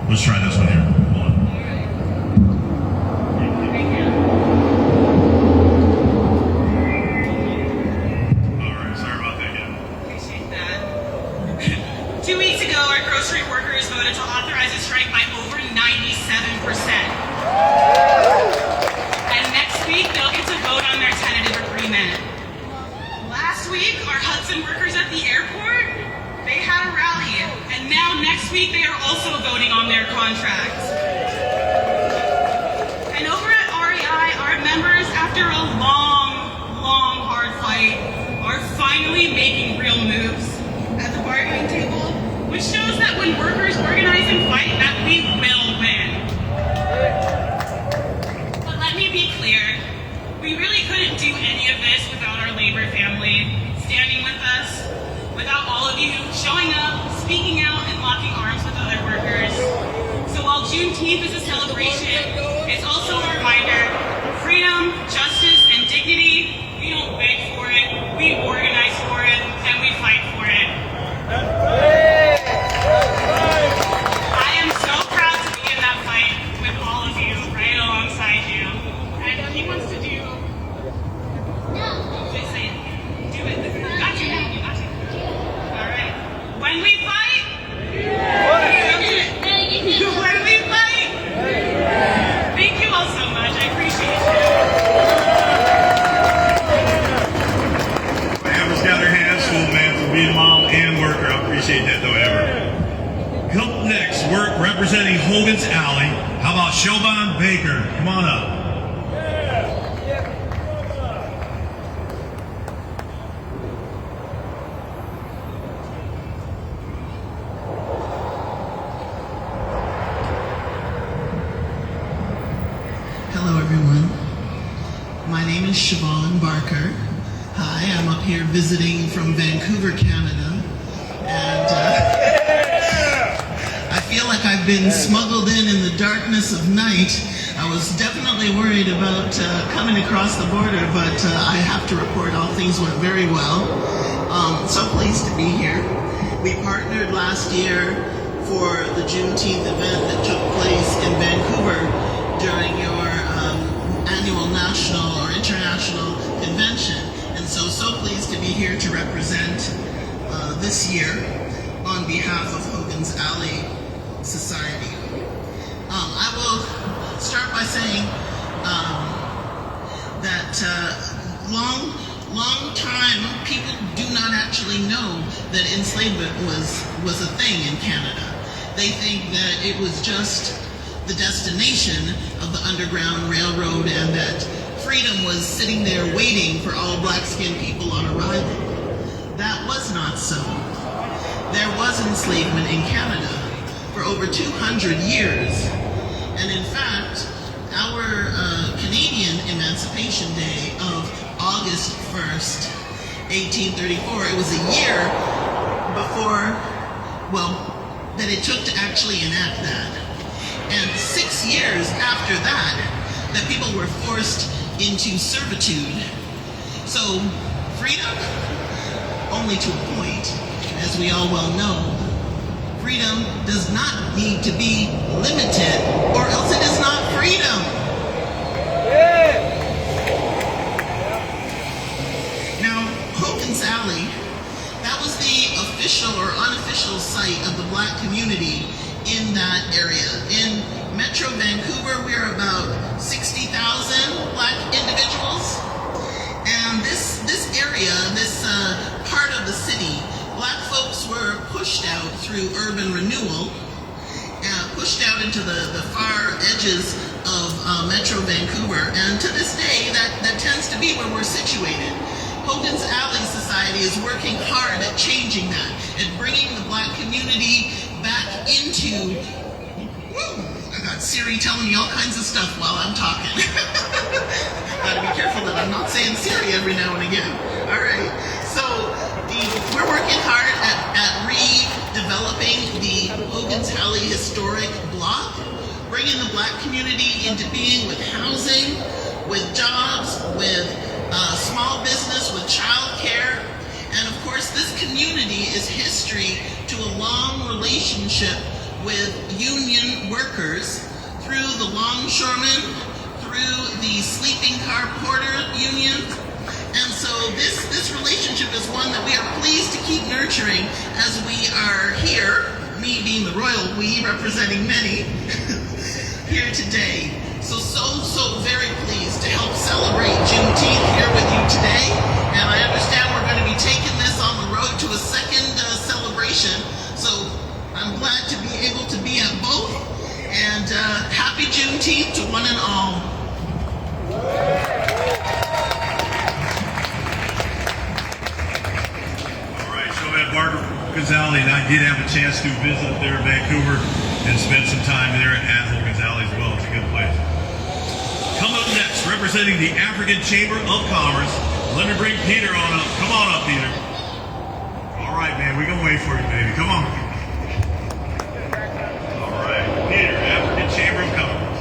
Let's try this one here. Hold on. All right, sorry about that again. Appreciate that. 2 weeks ago, our grocery workers voted to authorize a strike by over 97%. And next week, they'll get to vote on their tentative agreement. Last week, our Hudson workers at the airport, they had a rally, and now next week they are also voting on their contracts. And over at REI, our members, after a long, hard fight, are finally making real moves at the bargaining table, which shows that when workers organize and fight, that we will win. But let me be clear, we really couldn't do any of this without our labor family standing with us, without all of you showing up, speaking out, and locking arms with other workers. So while Juneteenth is a celebration, it's also a reminder, freedom, justice, and dignity, we don't beg for it, we organize for it, and we fight for it. I am so proud to be in that fight with all of you, right alongside you. And if he wants to do... Say it. Do it. Got you. Got you. All right. When we fight... When we fight... Thank you all so much. I appreciate it. Amber's got her hands full, man, for being a mom and worker. I appreciate that, though, Amber. Up next, work representing Hogan's Alley. How about Siobhan Baker? Come on up. name is Siobhan Barker. Hi, I'm up here visiting from Vancouver, Canada. And I feel like I've been smuggled in the darkness of night. I was definitely worried about coming across the border, but I have to report all things went very well. So pleased to be here. We partnered last year for the Juneteenth event that took place in Vancouver during your annual national or international convention. And so pleased to be here to represent this year on behalf of Hogan's Alley Society. I will start by saying that long time people do not actually know that enslavement was a thing in Canada. They think that it was just the destination of the Underground Railroad and that freedom was sitting there waiting for all black-skinned people on arrival. That was not so. There was enslavement in Canada for over 200 years. And in fact, our Canadian Emancipation Day of August 1st, 1834, it was a year before, that it took to actually enact that. And 6 years after that people were forced into servitude. So freedom, only to a point, as we all well know. Freedom does not need to be limited, or else it is not freedom. Now, Hogan's Alley, that was the official or unofficial site of the black community in that area. In Metro Vancouver, we are about 60,000 black individuals. And this area, this part of the city, black folks were pushed out through urban renewal, pushed out into the far edges of Metro Vancouver. And to this day, that tends to be where we're situated. Hogan's Alley Society is working hard at changing that and bringing the black community back into, I got Siri telling me all kinds of stuff while I'm talking. Gotta be careful that I'm not saying Siri every now and again. All right, so we're working hard at redeveloping the Hogan's Alley historic block, bringing the black community into being with housing, with jobs, with small business, with child care. And of course, this community is history to a long relationship with union workers through the longshoremen, through the sleeping car porter union. And so this relationship is one that we are pleased to keep nurturing as we are here, me being the royal we, representing many, here today. So very pleased to help celebrate Juneteenth here with you today. And I understand we're going to be taking this on the road to a second celebration. So I'm glad to be able to be at both. And happy Juneteenth to one and all. All right, so at Hogan's Alley, and I did have a chance to visit up there in Vancouver and spend some time there at Hogan's Alley as well. It's a good place. Coming up next, representing the African Chamber of Commerce, let me bring Peter on up. Come on up, Peter. All right, man, we're going to wait for you, baby. Come on. All right, Peter, African Chamber of Commerce.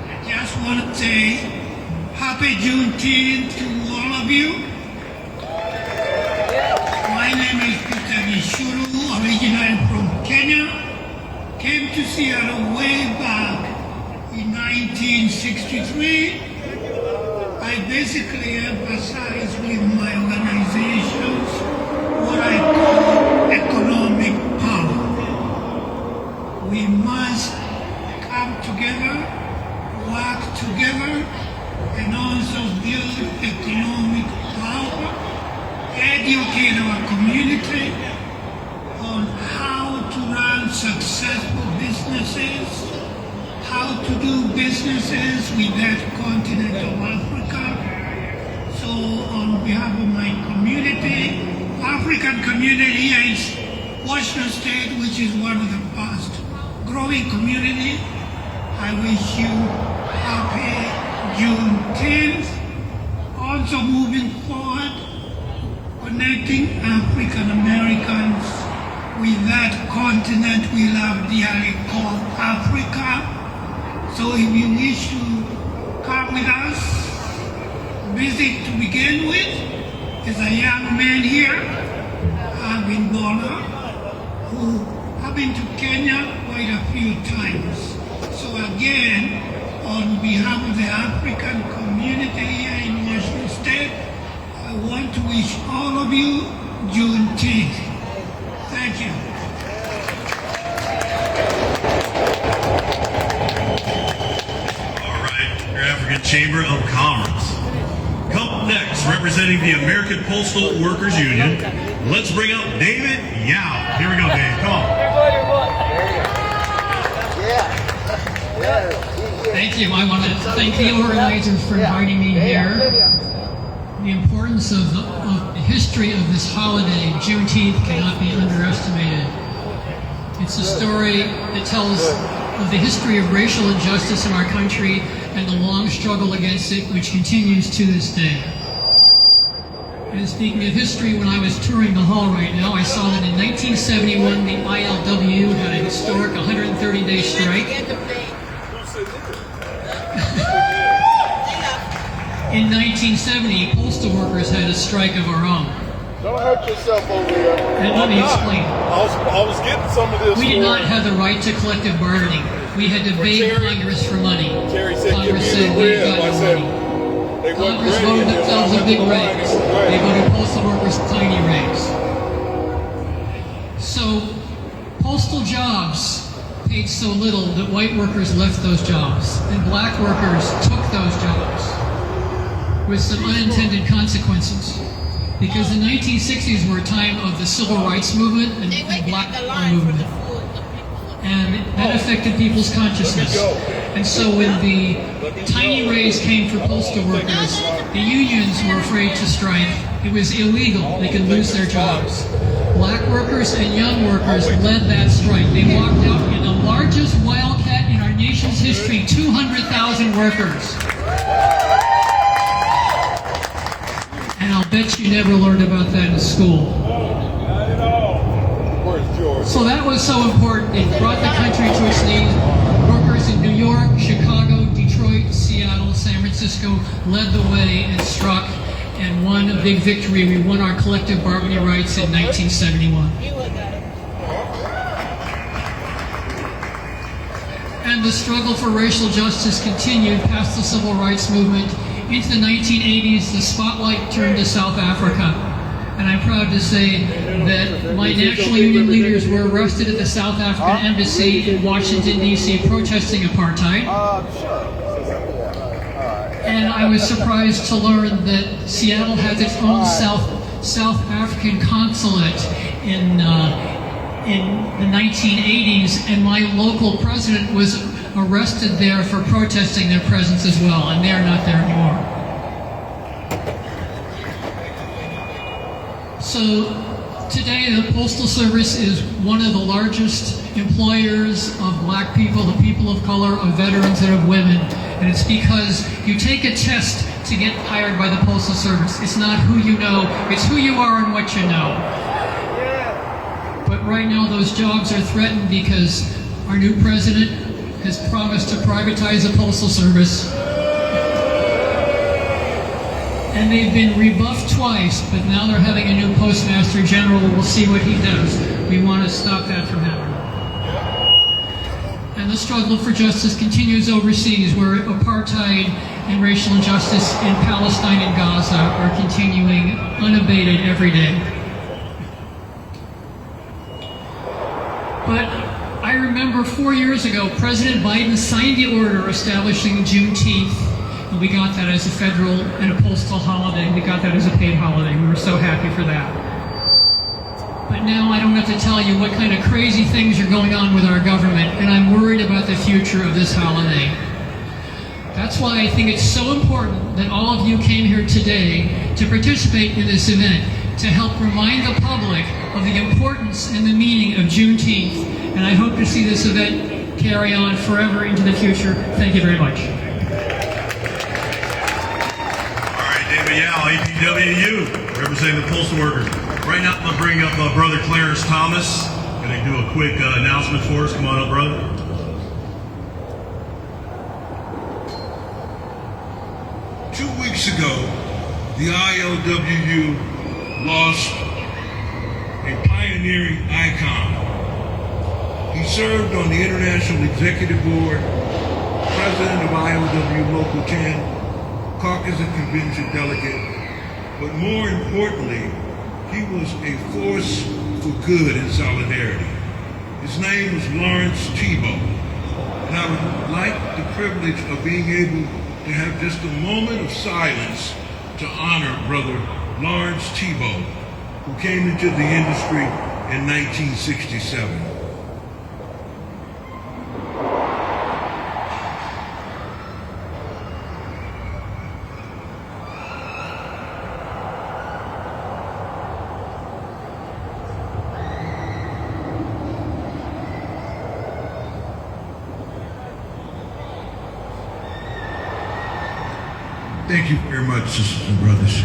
I just want to say happy Juneteenth to all of you. My name is Peter Gishuru, originally from Kenya. Came to Seattle way back in 1963. I basically emphasize with my organizations what I call economic power. We must come together, work together, and also build economic power. Educate our community on how to run successful businesses, how to do businesses with that continent of Africa. So on behalf of my community, African community here is Washington State, which is one of the first growing community. I wish you happy Juneteenth. Also moving forward, connecting African Americans with that continent we love dearly called Africa. So if you wish to come with us, visit to begin with, is a young man here, Abin Nellams, who have been to Kenya quite a few times. So again, on behalf of the African community here in Washington State, I want to wish all of you Juneteenth. Thank you. All right, your African Chamber of Commerce. Come up next, representing the American Postal Workers Union, let's bring up David Yao. Here we go, Dave. Come on. Thank you. I want to thank the organizers for inviting me here. The importance of the history of this holiday, Juneteenth, cannot be underestimated. It's a story that tells of the history of racial injustice in our country and the long struggle against it, which continues to this day. And speaking of history, when I was touring the hall right now, I saw that in 1971, the ILWU had a historic 130-day strike. In 1970, postal workers had a strike of our own. Don't hurt yourself over there. And let me explain. I was getting some of this. We did not have the right to collective bargaining. We had to beg Congress for money. Congress said we've got no money. Congress voted themselves a big raise. They voted postal workers a tiny raise. So postal jobs paid so little that white workers left those jobs and black workers took those jobs with some unintended consequences. Because the 1960s were a time of the civil rights movement and black power movement. And that affected people's consciousness. And so when the tiny raise came for postal workers, the unions were afraid to strike. It was illegal. They could lose their jobs. Black workers and young workers led that strike. They walked out in the largest wildcat in our nation's history, 200,000 workers. And I'll bet you never learned about that in school. So that was so important. It brought the country to its knees. Workers in New York, Chicago, Detroit, Seattle, San Francisco led the way and struck and won a big victory. We won our collective bargaining rights in 1971. And the struggle for racial justice continued past the civil rights movement. Into the 1980s, the spotlight turned to South Africa. And I'm proud to say that my national union leaders were arrested at the South African Embassy in Washington, D.C. protesting apartheid. And I was surprised to learn that Seattle has its own South African consulate in the 1980s, and my local president was arrested there for protesting their presence as well, and they're not there anymore. So today the Postal Service is one of the largest employers of black people, the people of color, of veterans, and of women. And it's because you take a test to get hired by the Postal Service. It's not who you know, it's who you are and what you know. But right now those jobs are threatened because our new president has promised to privatize the Postal Service. And they've been rebuffed twice, but now they're having a new Postmaster General. We'll see what he does. We want to stop that from happening. And the struggle for justice continues overseas, where apartheid and racial injustice in Palestine and Gaza are continuing unabated every day. But I remember 4 years ago, President Biden signed the order establishing Juneteenth, and we got that as a federal and a postal holiday. We got that as a paid holiday. We were so happy for that. But now I don't have to tell you what kind of crazy things are going on with our government, and I'm worried about the future of this holiday. That's why I think it's so important that all of you came here today to participate in this event, to help remind the public of the importance and the meaning of Juneteenth. And I hope to see this event carry on forever into the future. Thank you very much. All right, David Yao, APWU, representing the postal workers. Right now, I'm going to bring up Brother Clarence Thomas. Going to do a quick announcement for us. Come on up, brother. Weeks ago, the ILWU lost a pioneering icon. He served on the International Executive Board, President of ILWU Local 10, Caucus and Convention Delegate, but more importantly, he was a force for good and solidarity. His name was Lawrence Thibault, and I would like the privilege of being able to have just a moment of silence to honor Brother Lawrence Thibault, who came into the industry in 1967. Thank you very much, sisters and brothers.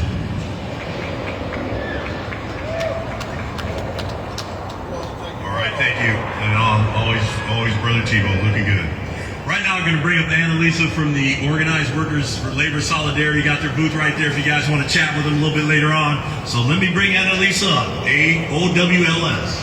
All right, thank you. And always Brother Thibault, looking good. Right now, I'm going to bring up Annaliza from the Organized Workers for Labor Solidarity. Got their booth right there if you guys want to chat with them a little bit later on. So let me bring Annaliza up, AOWLS.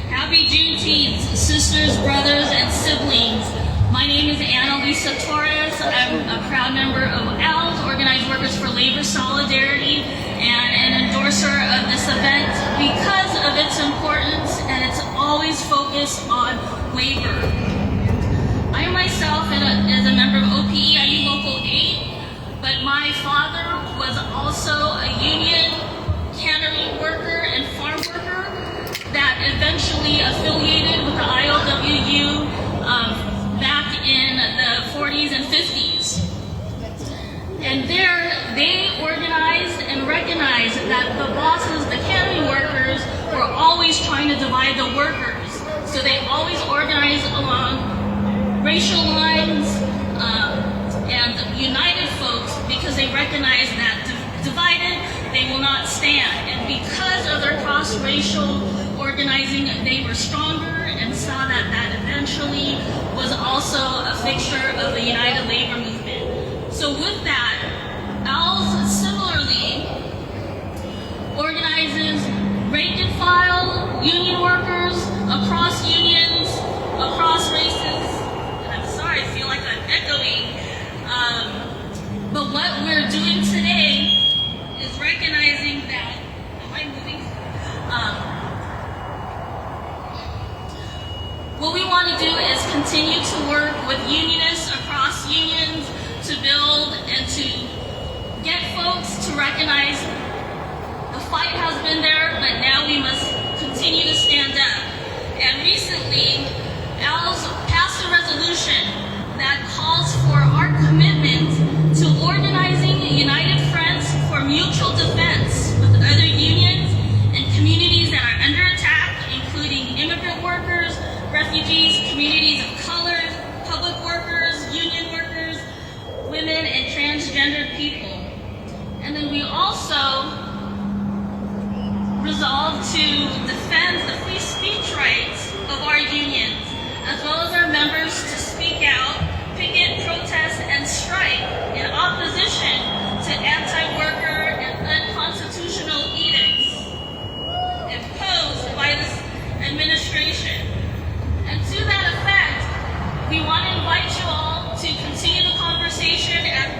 Happy Juneteenth, sisters, brothers, and siblings. My name is Annaliza Torres. I'm a proud member of ALS, Organized Workers for Labor Solidarity, and an endorser of this event because of its importance, and it's always focused on labor. I myself is a member of ILWU Local 8, but my father was also a union cannery worker and farm worker that eventually affiliated with the ILWU back in the 40s and 50s. And there, they organized and recognized that the bosses, the cannery workers, were always trying to divide the workers. So they always organized along racial lines and united folks because they recognized that divided, they will not stand. And because of their cross-racial organizing, they were stronger and saw that that eventually was also a fixture of the United Labor Movement. So with that, ALS similarly organizes rank and file union workers across unions, across races. And I'm sorry, I feel like I'm echoing. But what we're doing today is recognizing that, am I moving? What we want to do is continue to work with unionists across unions to build and to get folks to recognize the fight has been there, but now we must continue to stand up. And recently, ALS passed a resolution that calls for our commitment to organizing united fronts for mutual defense with other unions and communities that are under attack, including immigrant workers, refugees, communities of color, public workers, union workers, women, and transgendered people. And then we also resolve to defend the free speech rights of our unions, as well as our members to speak out, picket, protest, and strike in opposition to anti-worker and unconstitutional edicts imposed by this administration. And to that effect, we want to invite you all to continue the conversation at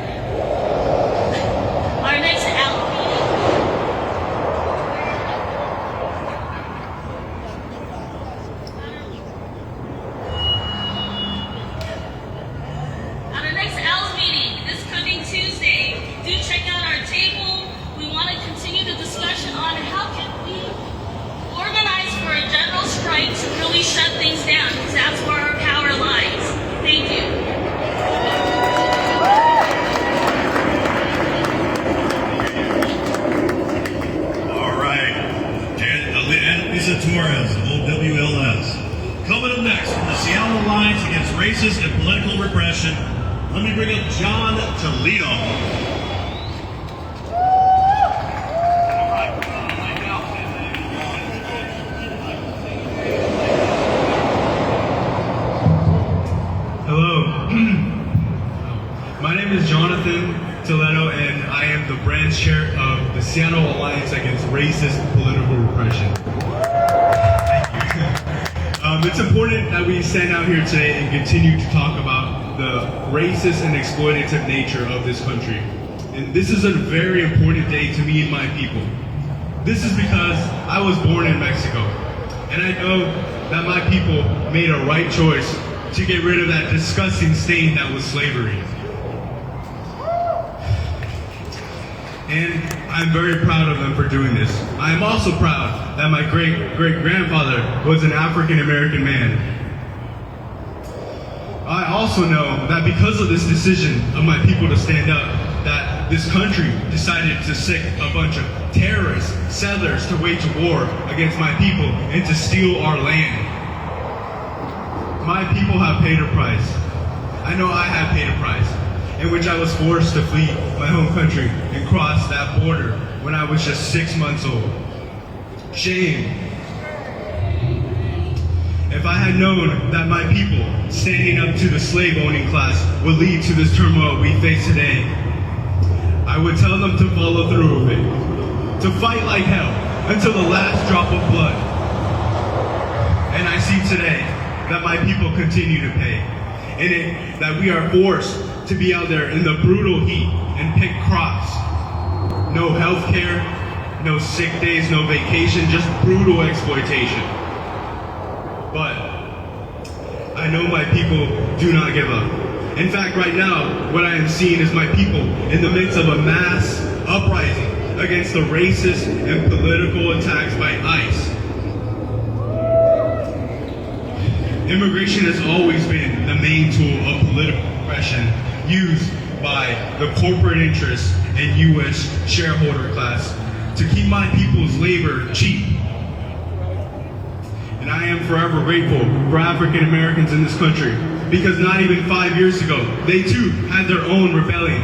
our next ALS meeting. At our next ALS meeting this coming Tuesday, do check out our table. We want to continue the discussion on how can we organize for a general strike to really shut things down, because that's where our power lies. political repression, let me bring up John Toledo. Hello. My name is Jonathan Toledo, and I am the branch chair of the Seattle Alliance Against Racist Political Repression. It's important that we stand out here today and continue to talk about the racist and exploitative nature of this country. And this is a very important day to me and my people. This is because I was born in Mexico, and I know that my people made a right choice to get rid of that disgusting stain that was slavery. And I'm very proud of them for doing this. I am also proud that my great-great-grandfather was an African-American man. I also know that because of this decision of my people to stand up, that this country decided to sic a bunch of terrorists, settlers to wage war against my people and to steal our land. My people have paid a price. I know I have paid a price, in which I was forced to flee my home country and cross that border when I was just 6 months old. Shame. If I had known that my people standing up to the slave-owning class would lead to this turmoil we face today, I would tell them to follow through with it, to fight like hell until the last drop of blood. And I see today that my people continue to pay, and that we are forced to be out there in the brutal heat and pick crops. No health care, no sick days, no vacation, just brutal exploitation. But I know my people do not give up. In fact, right now, what I am seeing is my people in the midst of a mass uprising against the racist and political attacks by ICE. Immigration has always been the main tool of political repression used by the corporate interests and U.S. shareholder class to keep my people's labor cheap. And I am forever grateful for African Americans in this country, because not even 5 years ago, they too had their own rebellion,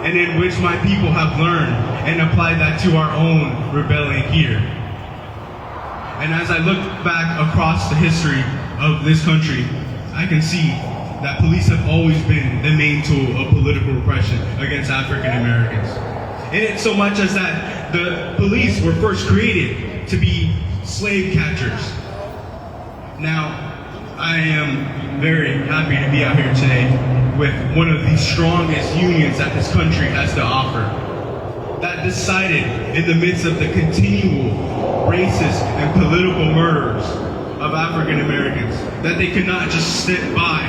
and in which my people have learned and applied that to our own rebellion here. And as I look back across the history of this country, I can see that police have always been the main tool of political repression against African Americans. And it's so much as that the police were first created to be slave catchers. Now, I am very happy to be out here today with one of the strongest unions that this country has to offer, that decided in the midst of the continual racist and political murders of African Americans that they could not just sit by,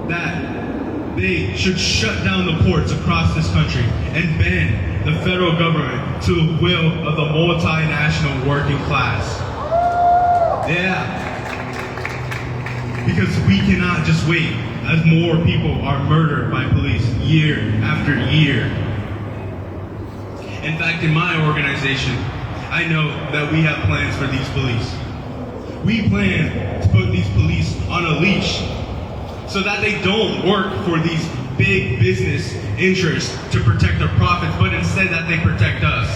that they should shut down the ports across this country and bend the federal government to the will of the multinational working class. Yeah. Because we cannot just wait as more people are murdered by police year after year. In fact, in my organization, I know that we have plans for these police. We plan to put these police on a leash so that they don't work for these big business interests to protect their profits, but instead that they protect us.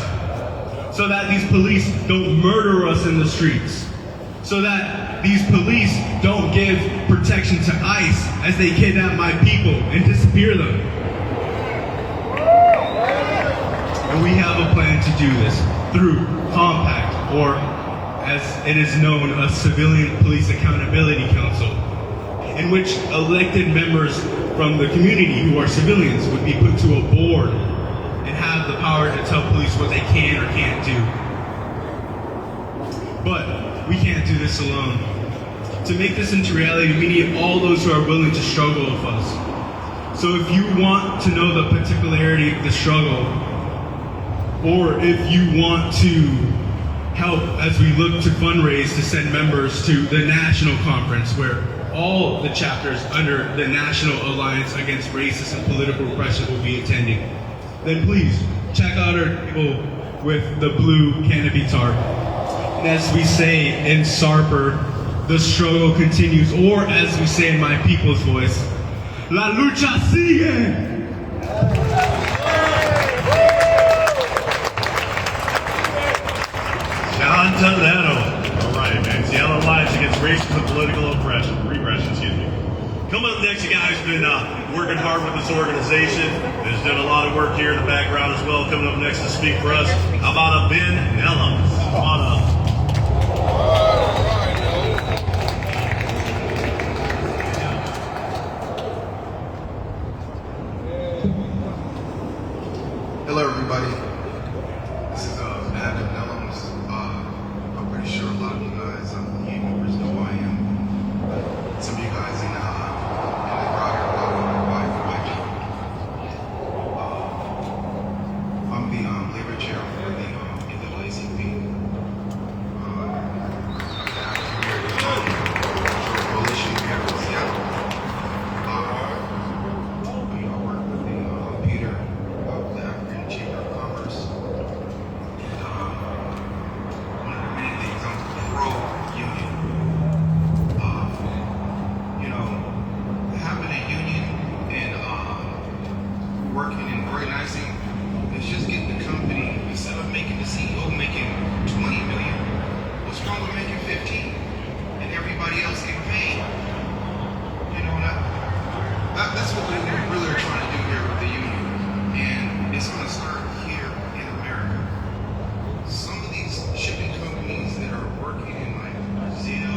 So that these police don't murder us in the streets. So that these police don't give protection to ICE as they kidnap my people and disappear them. And we have a plan to do this through Compact, or as it is known, a Civilian Police Accountability Council, in which elected members from the community who are civilians would be put to a board and have the power to tell police what they can or can't do. But we can't do this alone. To make this into reality, we need all those who are willing to struggle with us. So if you want to know the particularity of the struggle, or if you want to help as we look to fundraise to send members to the national conference where all the chapters under the National Alliance Against Racist and Political Repression will be attending, then please check out our table with the blue canopy tarp. And as we say in Sarper, the struggle continues, or as we say in my people's voice, la lucha sigue! Jonathan Toledo. All right, man. Seattle Alliance Against Racism and Political Regression, excuse me. Coming up next, a guy who's been working hard with this organization, has done a lot of work here in the background as well. Coming up next to speak for us, how about Abin Nellams? Come on up. Hello, everybody. This is Abin Nellams. I'm pretty sure a lot of you guys, union members, know who I am. Some of you guys in the crowd here know why I'm the labor chair for the NAACP. Coalition here in Seattle. I work with Peter. Chamber of Commerce. And one of the many things, I'm pro-union. Having a union and working and organizing is just getting the company, instead of making the CEO making $20 million, what's wrong with making 15 and everybody else getting paid? That's what we really are trying to do here with the union. And it's going to start here in America. Some of these shipping companies that are working in like Brazil,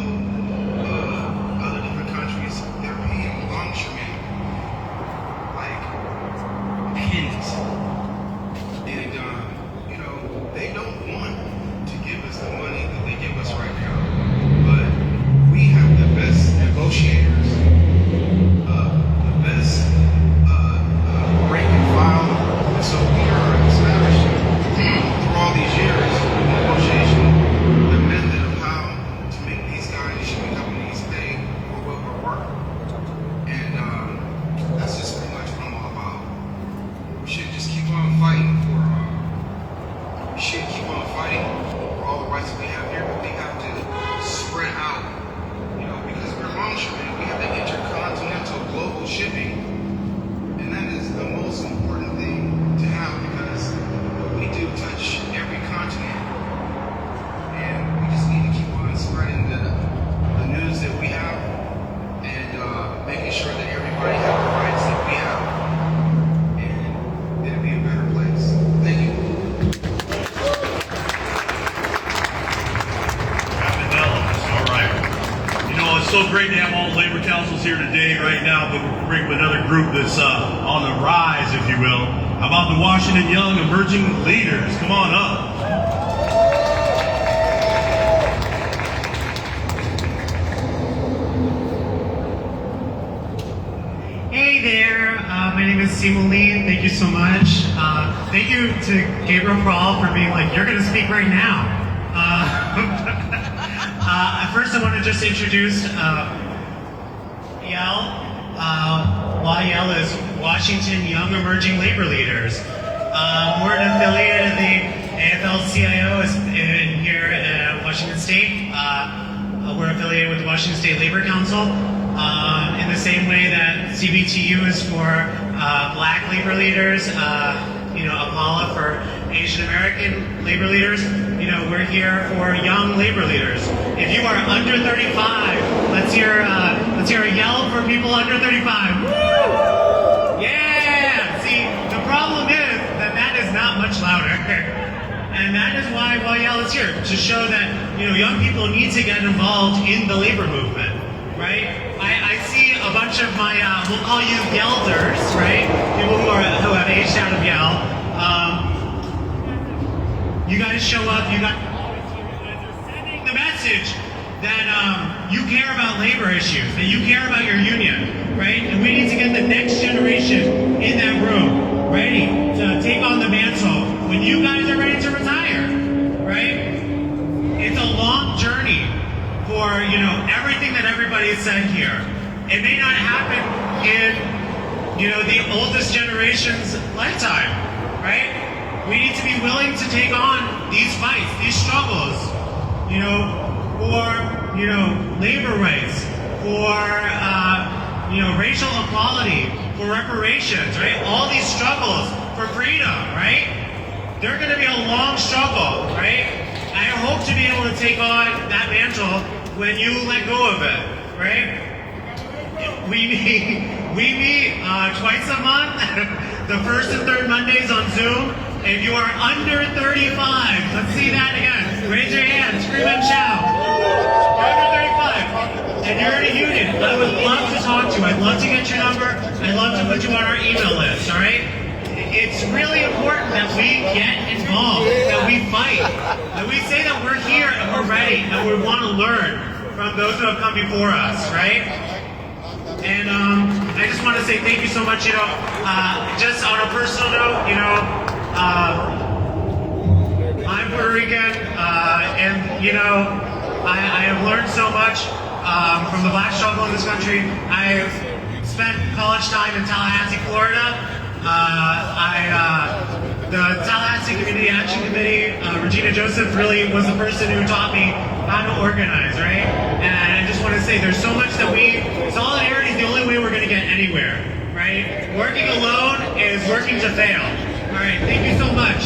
other different countries, they're paying longshoremen like pennies. And, they don't want to give us the money that they give us right now. But we have the best negotiators, the best rank and file. And so we are establishing through all these years of negotiation the method of how to make these guys, shipping companies, pay for what we're worth. And that's just pretty much what I'm all about. We should just keep on fighting for all the rights that we have here, but we have to spread out, because we're longshoremen. We have the intercontinental global shipping. And that is the most important thing to have, because we do touch every continent. And we just need to keep on spreading the news that we have and making sure that everybody has the rights that we have. And it'll be a better place. Thank you. All right. It's so great to have all the labor councils here today, right now, but we're bringing another group that's on the rise, if you will. How about the Washington Young Emerging Leaders? Come on up. Hey there, my name is Simuline. Thank you so much. Thank you to Gabriel Prawl for being like, you're going to speak right now. First, I want to just introduce YEL. YEL is Washington Young Emerging Labor Leaders. We're an affiliate of the AFL-CIO in here at Washington State. We're affiliated with the Washington State Labor Council. In the same way that CBTU is for Black labor leaders, APALA for Asian American labor leaders, we're here for young labor leaders. If you are under 35, let's hear a yell for people under 35. Woo! Yeah! See, the problem is that is not much louder. And that is why YEL is here, to show that, young people need to get involved in the labor movement, right? I see a bunch of my, we'll call you Yelders, right? People who have aged out of Yale. You guys show up, you guys are sending the message that you care about labor issues, that you care about your union, right? And we need to get the next generation in that room, ready to take on the mantle when you guys are ready to retire, right? It's a long journey for, everything that everybody has said here. It may not happen in, the oldest generation's lifetime, right? We need to be willing to take on these fights, these struggles, for labor rights, for racial equality, for reparations, right? All these struggles for freedom, right? They're going to be a long struggle, right? I hope to be able to take on that mantle when you let go of it, right? We meet twice a month, the first and third Mondays on Zoom. If you are under 35, let's see that again. Raise your hand, scream and shout. You're under 35, and you're in a union. I would love to talk to you. I'd love to get your number. I'd love to put you on our email list, all right? It's really important that we get involved, that we fight, that we say that we're here and we're ready, and we want to learn from those who have come before us, right? And I just want to say thank you so much, just on a personal note, I'm Puerto Rican, and I have learned so much from the black struggle in this country. I've spent college time in Tallahassee, Florida. The Tallahassee Community Action Committee, Regina Joseph really was the person who taught me how to organize, right? And I just want to say there's so much that solidarity is the only way we're going to get anywhere, right? Working alone is working to fail. All right, thank you so much.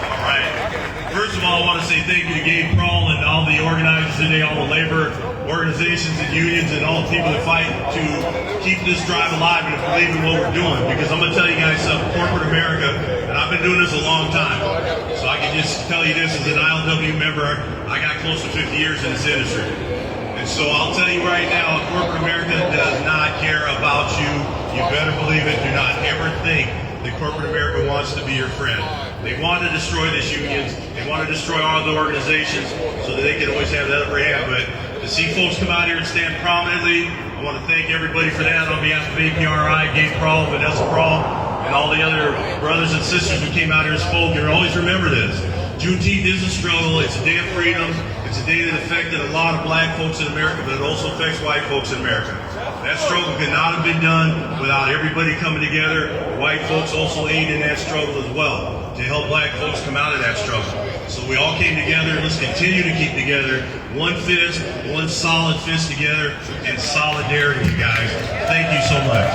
All right. First of all, I want to say thank you to Gabe Prawl and all the organizers today, all the labor organizations and unions and all the people that fight to keep this drive alive and to believe in what we're doing. Because I'm going to tell you guys something, corporate America, and I've been doing this a long time, so I can just tell you this as an ILWU member, I got close to 50 years in this industry. And so I'll tell you right now, corporate America does not care about you. You better believe it. Do not ever think that corporate America wants to be your friend. They want to destroy these unions. They want to destroy all the organizations so that they can always have that upper hand. But to see folks come out here and stand prominently, I want to thank everybody for that on behalf of APRI, Gabe Prawl, Vanessa Prawl, and all the other brothers and sisters who came out here and spoke. And always remember this. Juneteenth is a struggle. It's a day of freedom. It's a day that affected a lot of black folks in America, but it also affects white folks in America. That struggle could not have been done without everybody coming together. White folks also aid in that struggle as well to help black folks come out of that struggle. So we all came together. Let's continue to keep together. One fist, one solid fist together, and solidarity, you guys. Thank you so much.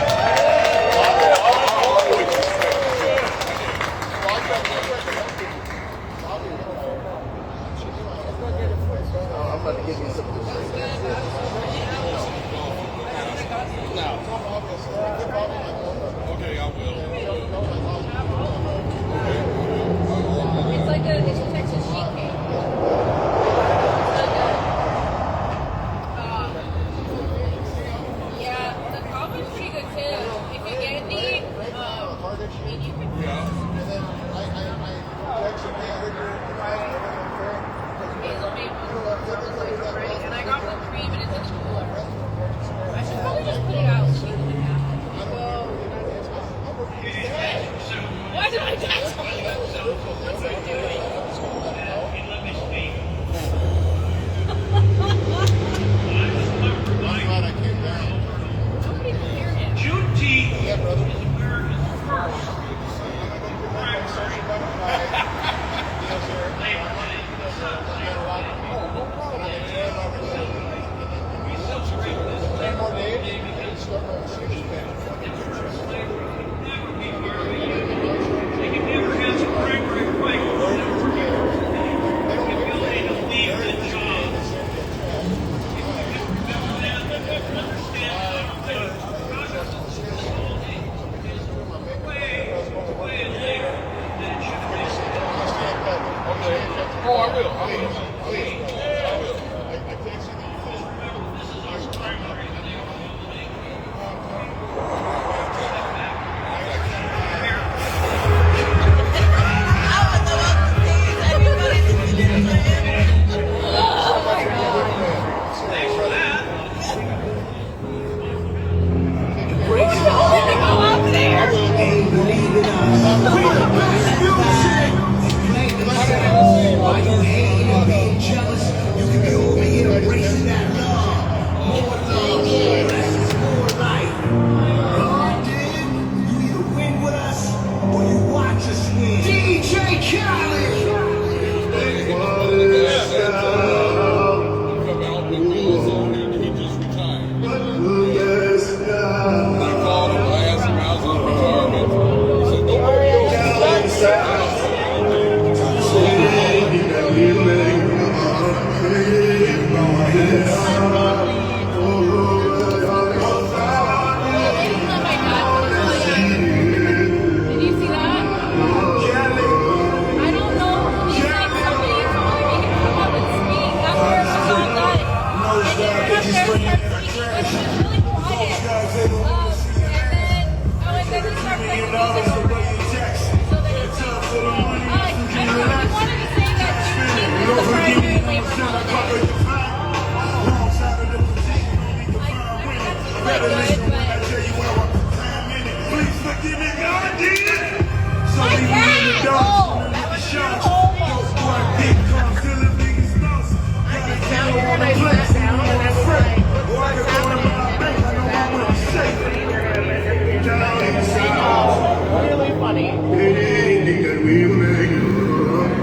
Anything that we will